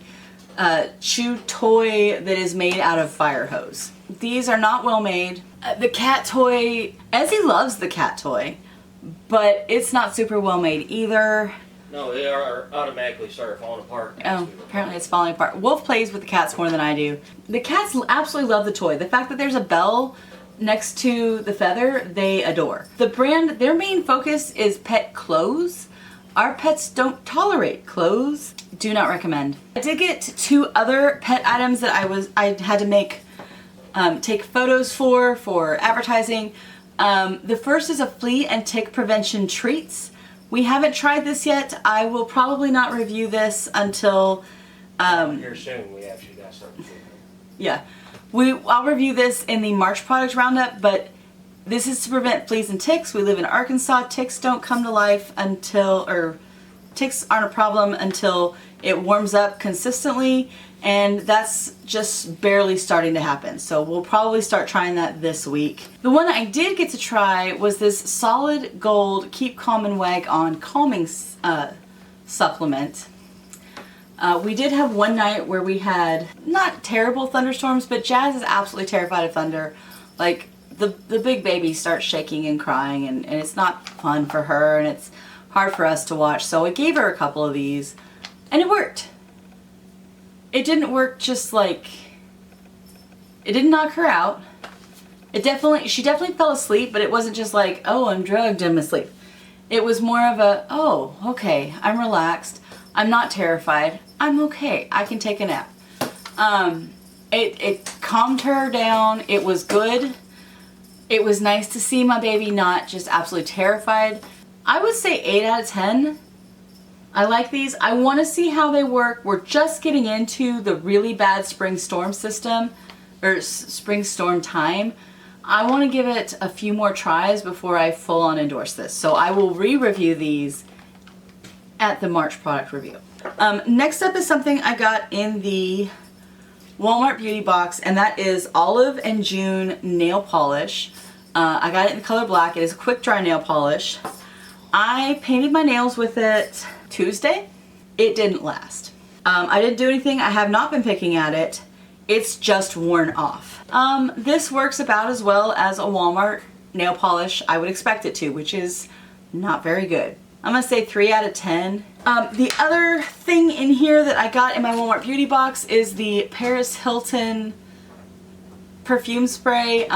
chew toy that is made out of fire hose. These are not well made. The cat toy, Ezzy loves the cat toy, but it's not super well made either. No, they are automatically start falling apart. Oh, apparently it's falling apart. Wolf plays with the cats more than I do. The cats absolutely love the toy. The fact that there's a bell next to the feather, they adore. The brand, their main focus is pet clothes. Our pets don't tolerate clothes. Do not recommend. I did get 2 other pet items that I had to make, take photos for advertising. The first is a flea and tick prevention treats. We haven't tried this yet. I will probably not review this until Here soon, we actually got something. Yeah, I'll review this in the March product roundup, but this is to prevent fleas and ticks. We live in Arkansas. Ticks don't come to life until, or ticks aren't a problem until it warms up consistently, and that's just barely starting to happen. So we'll probably start trying that this week. The one I did get to try was this Solid Gold Keep Calm and Wag On calming supplement. We did have one night where we had not terrible thunderstorms, but Jazz is absolutely terrified of thunder. Like the big baby starts shaking and crying, and it's not fun for her, and it's hard for us to watch. So I gave her a couple of these, and it worked. It didn't work just like, it didn't knock her out. She definitely fell asleep, but it wasn't just like, oh, I'm drugged, I'm asleep. It was more of a, oh, okay, I'm relaxed. I'm not terrified. I'm okay. I can take a nap. It calmed her down. It was good. It was nice to see my baby not just absolutely terrified. I would say 8 out of 10. I like these. I want to see how they work. We're just getting into the really bad spring storm system, or spring storm time. I want to give it a few more tries before I full on endorse this. So I will re-review these at the March product review. Next up is something I got in the Walmart beauty box, and that is Olive and June nail polish. I got it in the color black. It is a quick dry nail polish. I painted my nails with it Tuesday. It didn't last. I didn't do anything. I have not been picking at it. It's just worn off. This works about as well as a Walmart nail polish I would expect it to, which is not very good. I'm gonna say 3 out of 10. The other thing in here that I got in my Walmart beauty box is the Paris Hilton perfume spray.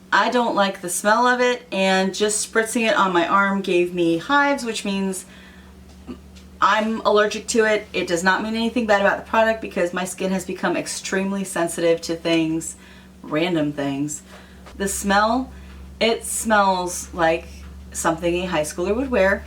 I don't like the smell of it, and just spritzing it on my arm gave me hives, which means I'm allergic to it. It does not mean anything bad about the product, because my skin has become extremely sensitive to things, random things. The smell, it smells like something a high schooler would wear.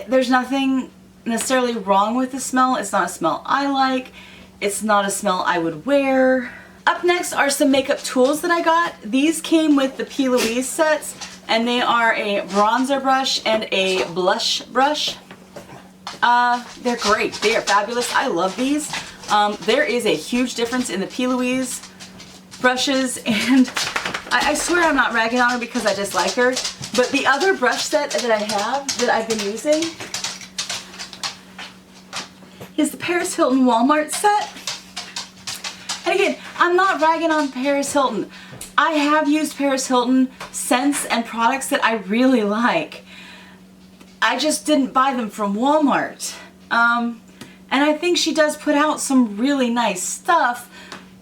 There's nothing necessarily wrong with the smell. It's not a smell I like. It's not a smell I would wear. Up next are some makeup tools that I got. These came with the P. Louise sets, and they are a bronzer brush and a blush brush. They're great. They are fabulous. I love these. There is a huge difference in the P. Louise brushes, and I swear I'm not ragging on her because I dislike her, but the other brush set that I have that I've been using is the Paris Hilton Walmart set. And again, I'm not ragging on Paris Hilton. I have used Paris Hilton scents and products that I really like. I just didn't buy them from Walmart. And I think she does put out some really nice stuff,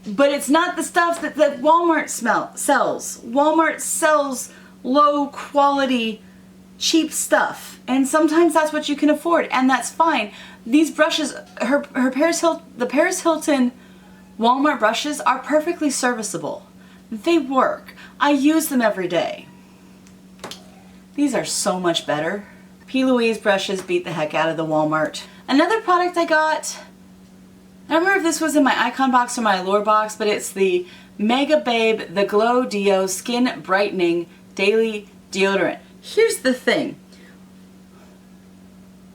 but it's not the stuff that Walmart sells. Walmart sells low quality, cheap stuff, and sometimes that's what you can afford, and that's fine. These brushes, the Paris Hilton Walmart brushes are perfectly serviceable. They work. I use them every day. These are so much better. P. Louise brushes beat the heck out of the Walmart. Another product I got, I don't remember if this was in my Icon box or my Allure box, but it's the Mega Babe The Glow Deo Skin Brightening Daily Deodorant. Here's the thing.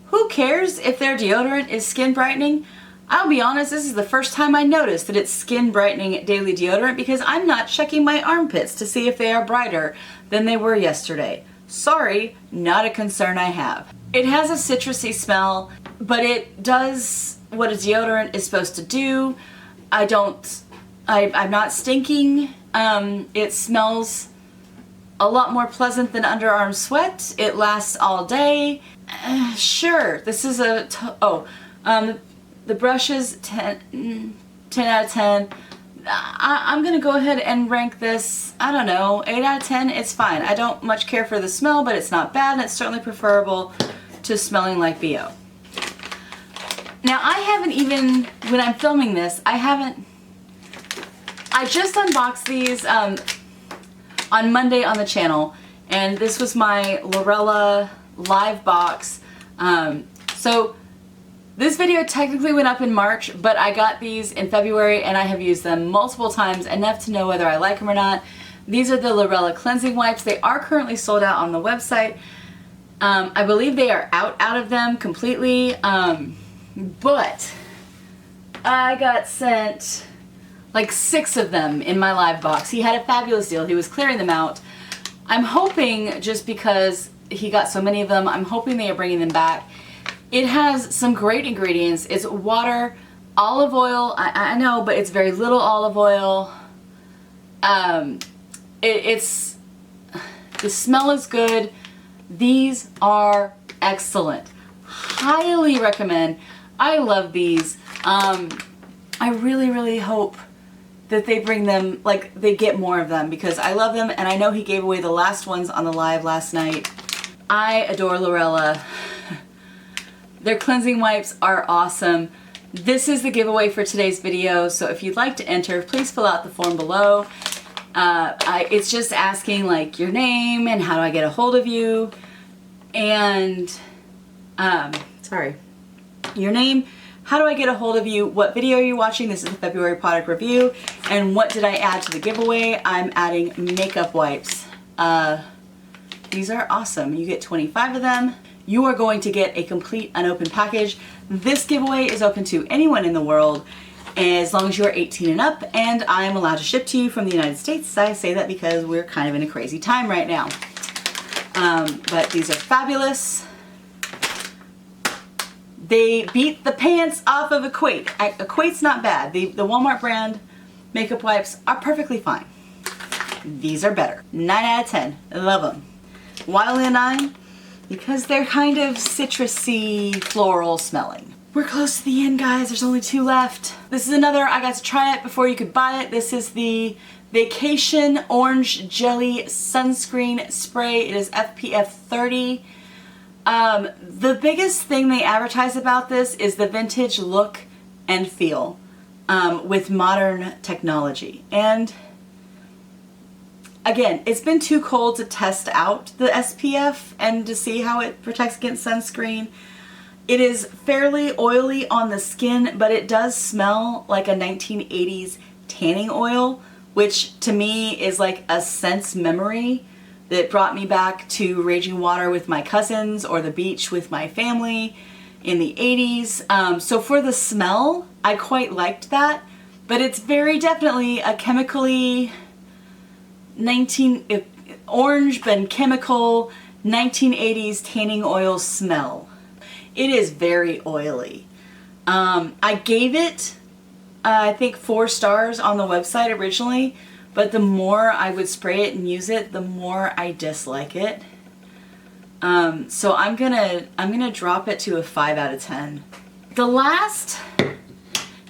Who cares if their deodorant is skin brightening? I'll be honest, this is the first time I noticed that it's skin brightening daily deodorant, because I'm not checking my armpits to see if they are brighter than they were yesterday. Sorry, not a concern I have. It has a citrusy smell, but it does what a deodorant is supposed to do. I'm not stinking. It smells a lot more pleasant than underarm sweat. It lasts all day. Sure, this is the brushes, 10 out of 10. I'm gonna go ahead and rank this, I don't know, 8 out of 10. It's fine. I don't much care for the smell, but it's not bad, and it's certainly preferable to smelling like BO. Now, I haven't even, when I'm filming this, I just unboxed these on Monday on the channel, and this was my Lorella live box. So this video technically went up in March, but I got these in February, and I have used them multiple times, enough to know whether I like them or not. These are the Lorella cleansing wipes. They are currently sold out on the website. I believe they are out of them completely, but I got sent like 6 of them in my live box. He had a fabulous deal. He was clearing them out. I'm hoping, just because he got so many of them, I'm hoping they are bringing them back. It has some great ingredients. It's water, olive oil, I know, but it's very little olive oil. The smell is good. These are excellent. Highly recommend. I love these. I really hope that they bring them, like they get more of them, because I love them, and I know he gave away the last ones on the live last night. I adore Lorella. Their cleansing wipes are awesome. This is the giveaway for today's video, so if you'd like to enter, please fill out the form below. It's just asking like your name and how do I get a hold of you, and your name, how do I get a hold of you, what video are you watching, this is the February product review, and what did I add to the giveaway. I'm adding makeup wipes. These are awesome. You get 25 of them. You are going to get a complete unopened package. This giveaway is open to anyone in the world as long as you're 18 and up, and I am allowed to ship to you from the United States. I say that because we're kind of in a crazy time right now. But these are fabulous. They beat the pants off of Equate. Equate's not bad. The Walmart brand makeup wipes are perfectly fine. These are better. 9 out of 10. I love them. Why only a 9? Because they're kind of citrusy, floral smelling. We're close to the end, guys. There's only 2 left. This is another, I got to try it before you could buy it. This is the Vacation Orange Jelly Sunscreen Spray. It is SPF 30. The biggest thing they advertise about this is the vintage look and feel with modern technology. And again, it's been too cold to test out the SPF and to see how it protects against sunscreen. It is fairly oily on the skin, but it does smell like a 1980s tanning oil, which to me is like a sense memory that brought me back to raging water with my cousins or the beach with my family in the 80s. So for the smell, I quite liked that, but it's very definitely a chemically orange and chemical 1980s tanning oil smell. It is very oily. I gave it, I think 4 stars on the website originally, but the more I would spray it and use it, the more I dislike it. So I'm gonna drop it to a 5 out of 10. The last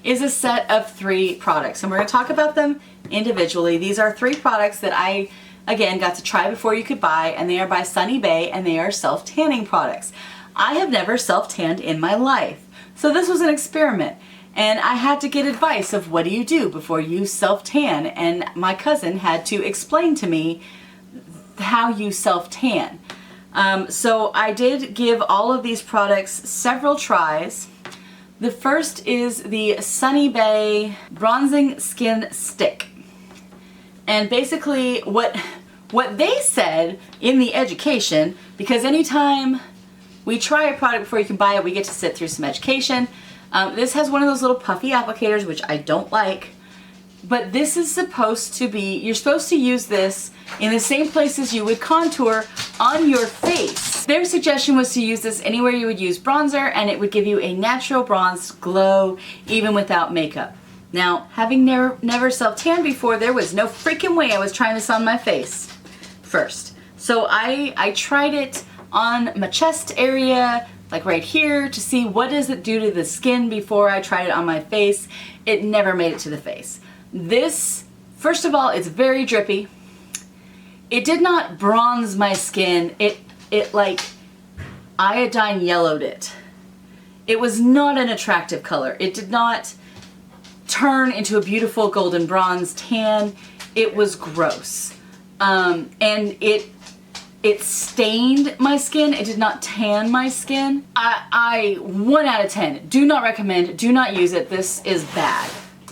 is a set of 3 products, and we're gonna talk about them individually. These are 3 products that I, again, got to try before you could buy, and they are by Sunny Bay, and they are self-tanning products. I have never self-tanned in my life, so this was an experiment. And I had to get advice of what do you do before you self-tan, and my cousin had to explain to me how you self-tan. So I did give all of these products several tries. The first is the Sunny Bay Bronzing Skin Stick. And basically what they said in the education, because anytime we try a product before you can buy it, we get to sit through some education. This has one of those little puffy applicators, which I don't like, but this is supposed to be, you're supposed to use this in the same places you would contour on your face. Their suggestion was to use this anywhere you would use bronzer, and it would give you a natural bronzed glow even without makeup. Now, having never self-tanned before, there was no freaking way I was trying this on my face first. So I tried it on my chest area, like right here, to see what does it do to the skin before I tried it on my face. It never made it to the face. This, first of all, it's very drippy. It did not bronze my skin. It like iodine yellowed it. It was not an attractive color. It did not turn into a beautiful golden bronze tan. It was gross. And it stained my skin. It did not tan my skin. I 1 out of 10. Do not recommend. Do not use it. This is bad.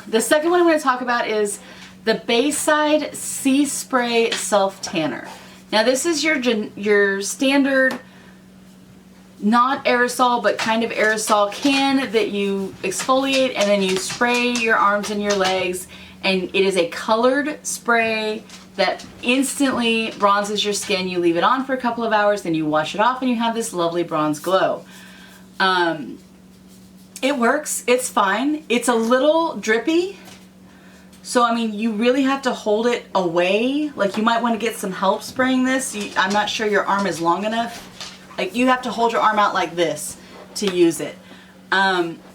The second one I'm going to talk about is the Bayside Sea Spray Self Tanner. Now this is your standard not aerosol, but kind of aerosol can that you exfoliate and then you spray your arms and your legs, and it is a colored spray that instantly bronzes your skin. You leave it on for a couple of hours, then you wash it off and you have this lovely bronze glow. It works, it's fine. It's a little drippy, so I mean, you really have to hold it away. Like, you might want to get some help spraying this. I'm not sure your arm is long enough. Like, you have to hold your arm out like this to use it.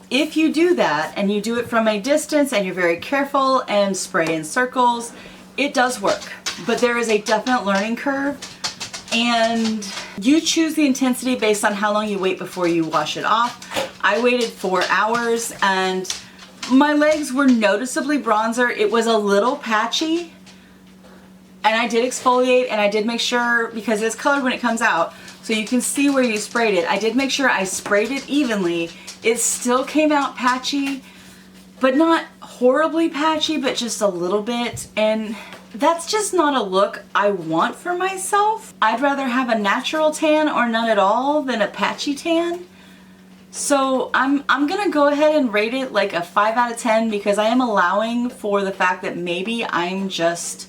If you do that and you do it from a distance and you're very careful and spray in circles, it does work. But there is a definite learning curve, and you choose the intensity based on how long you wait before you wash it off. I waited 4 hours and my legs were noticeably bronzer. It was a little patchy, and I did exfoliate and I did make sure, because it's colored when it comes out, so you can see where you sprayed it. I did make sure I sprayed it evenly. It still came out patchy, but not horribly patchy, but just a little bit. And that's just not a look I want for myself. I'd rather have a natural tan or none at all than a patchy tan. So I'm gonna go ahead and rate it like a 5 out of 10, because I am allowing for the fact that maybe I'm just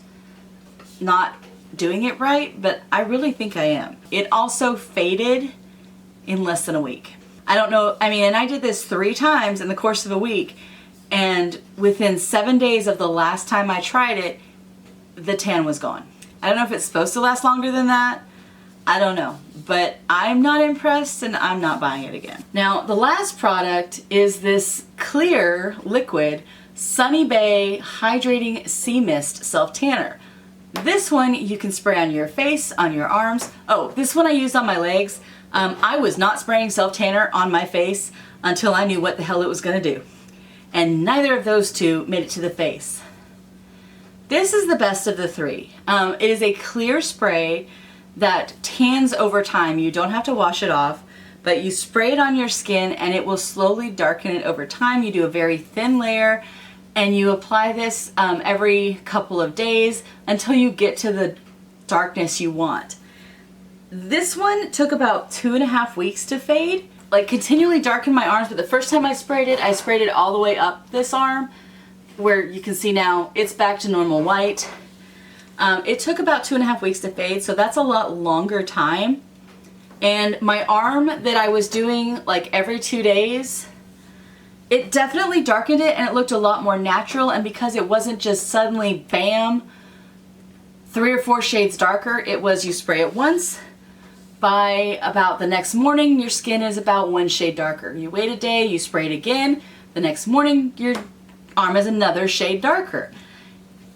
not doing it right, but I really think I am. It also faded in less than a week. I don't know, I mean, and I did this 3 times in the course of a week, and within 7 days of the last time I tried it, the tan was gone. I don't know if it's supposed to last longer than that. I don't know, but I'm not impressed and I'm not buying it again. Now, the last product is this clear liquid Sunny Bay Hydrating Sea Mist Self Tanner. This one you can spray on your face, on your arms. Oh, this one I used on my legs. I was not spraying self tanner on my face until I knew what the hell it was gonna do. And neither of those two made it to the face. This is the best of the 3. It is a clear spray that tans over time. You don't have to wash it off, but you spray it on your skin and it will slowly darken it over time. You do a very thin layer and you apply this every couple of days until you get to the darkness you want. This one took about 2.5 weeks to fade. Like, continually darkened my arms, but the first time I sprayed it all the way up this arm, where you can see now it's back to normal white. It took about 2.5 weeks to fade, so that's a lot longer time. And my arm that I was doing like every 2 days, it definitely darkened it and it looked a lot more natural. And because it wasn't just suddenly bam, 3 or 4 shades darker, it was you spray it once, by about the next morning your skin is about 1 shade darker. You wait a day, you spray it again, the next morning your arm is another shade darker.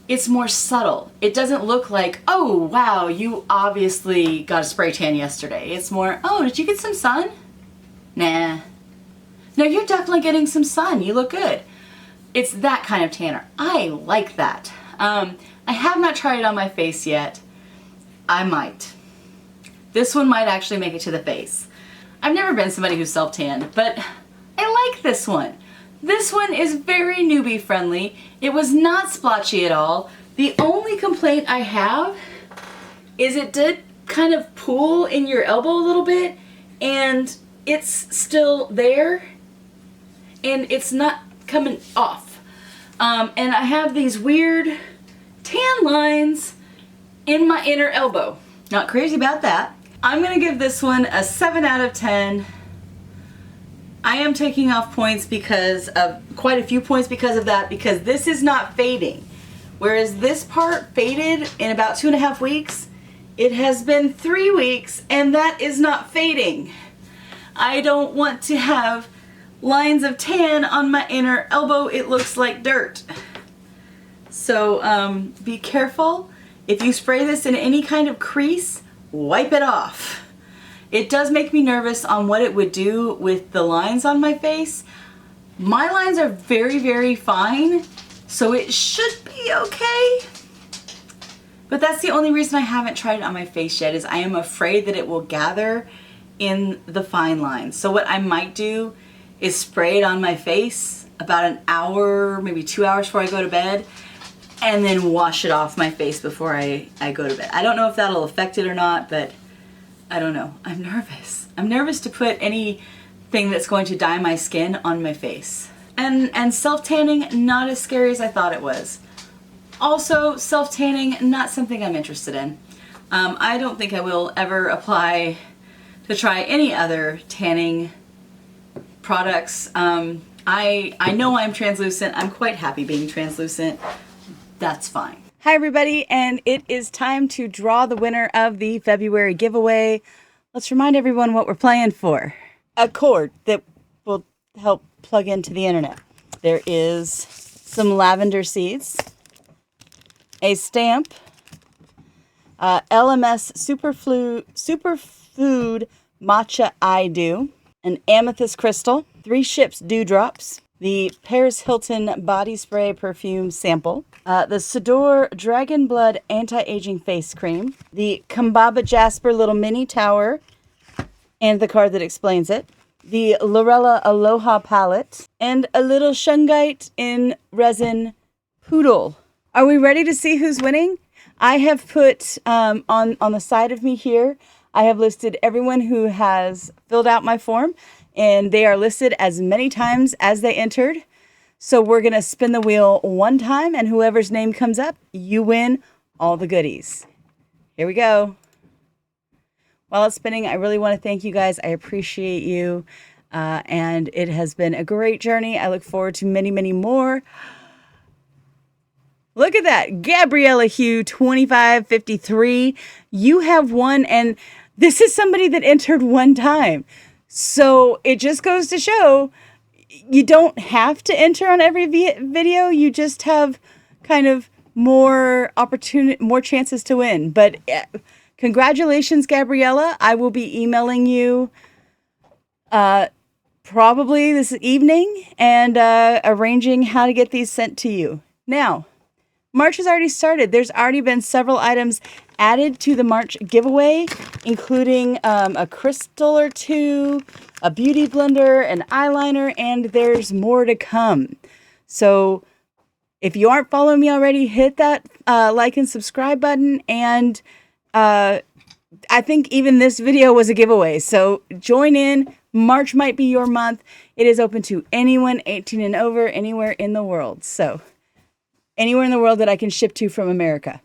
It's more subtle. It doesn't look like, oh wow, you obviously got a spray tan yesterday. It's more, oh, did you get some sun? Nah. No, you're definitely getting some sun. You look good. It's that kind of tanner. I like that. I have not tried it on my face yet. I might. This one might actually make it to the face. I've never been somebody who's self-tanned, but I like this one. This one is very newbie friendly. It was not splotchy at all. The only complaint I have is it did kind of pool in your elbow a little bit, and it's still there and it's not coming off. And I have these weird tan lines in my inner elbow. Not crazy about that. I'm gonna give this one a 7 out of 10. I am taking off points because of, quite a few points because of that, because this is not fading. Whereas this part faded in about 2.5 weeks, it has been 3 weeks and that is not fading. I don't want to have lines of tan on my inner elbow. It looks like dirt. So be careful. If you spray this in any kind of crease, wipe it off. It does make me nervous on what it would do with the lines on my face. My lines are very, very fine, so it should be okay. But that's the only reason I haven't tried it on my face yet, is I am afraid that it will gather in the fine lines. So what I might do is spray it on my face about an hour, maybe 2 hours before I go to bed, and then wash it off my face before I go to bed. I don't know if that'll affect it or not, but I don't know. I'm nervous. I'm nervous to put anything that's going to dye my skin on my face. And self-tanning, not as scary as I thought it was. Also, self-tanning, not something I'm interested in. I don't think I will ever apply to try any other tanning products. I know I'm translucent. I'm quite happy being translucent. That's fine. Hi everybody, and it is time to draw the winner of the February giveaway. Let's remind everyone what we're playing for. A cord that will help plug into the internet. There is some lavender seeds, a stamp, LMS Superfood Matcha I Do, an amethyst crystal, 3 ships dewdrops, the Paris Hilton body spray perfume sample, the Sidor Dragon Blood anti-aging face cream, the Kambaba Jasper little mini tower, and the card that explains it, the Lorella Aloha palette, and a little shungite in resin poodle. Are we ready to see who's winning? I have put on the side of me here, I have listed everyone who has filled out my form, and they are listed as many times as they entered. So we're going to spin the wheel one time, and whoever's name comes up, you win all the goodies. Here we go. While it's spinning, I really want to thank you guys. I appreciate you, and it has been a great journey. I look forward to many, many more. Look at that. Gabriella Hugh, 2553. You have won, and this is somebody that entered one time. So it just goes to show you don't have to enter on every video. You just have kind of more opportunity, more chances to win. But congratulations, Gabriella. I will be emailing you probably this evening and arranging how to get these sent to you. Now, March has already started. There's already been several items added to the March giveaway, including a crystal or two, a beauty blender, an eyeliner, and there's more to come. So if you aren't following me already, hit that like and subscribe button. And I think even this video was a giveaway. So join in. March might be your month. It is open to anyone 18 and over, anywhere in the world. So anywhere in the world that I can ship to from America.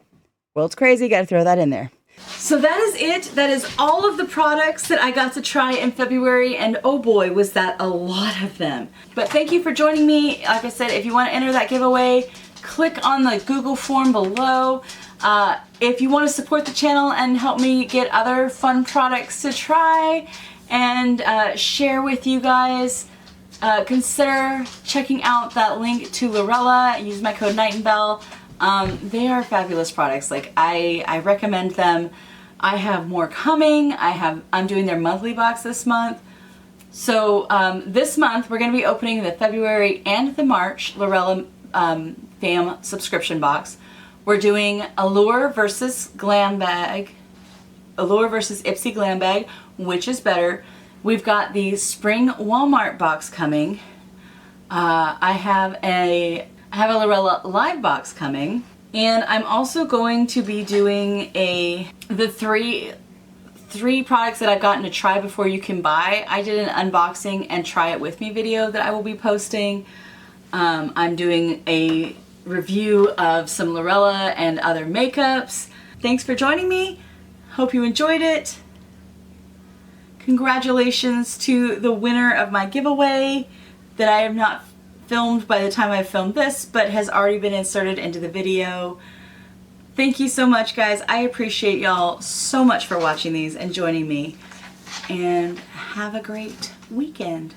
World's crazy, got to throw that in there. So that is it. That is all of the products that I got to try in February, and oh boy, was that a lot of them. But thank you for joining me. Like I said, if you want to enter that giveaway, click on the Google form below. If you want to support the channel and help me get other fun products to try and share with you guys, consider checking out that link to Lorella. Use my code Nightingale. They are fabulous products. Like I recommend them. I have more coming. I'm doing their monthly box this month. So this month we're going to be opening the February and the March Lorella fam subscription box. We're doing Allure versus Glam Bag, Allure versus Ipsy Glam Bag, which is better. We've got the spring Walmart box coming. I have a Lorella live box coming, and I'm also going to be doing the three products that I've gotten to try before you can buy. I did an unboxing and try it with me video that I will be posting. I'm doing a review of some Lorella and other makeups. Thanks for joining me. Hope you enjoyed it. Congratulations to the winner of my giveaway that I have not filmed by the time I filmed this, but has already been inserted into the video. Thank you so much, guys. I appreciate y'all so much for watching these and joining me. And have a great weekend.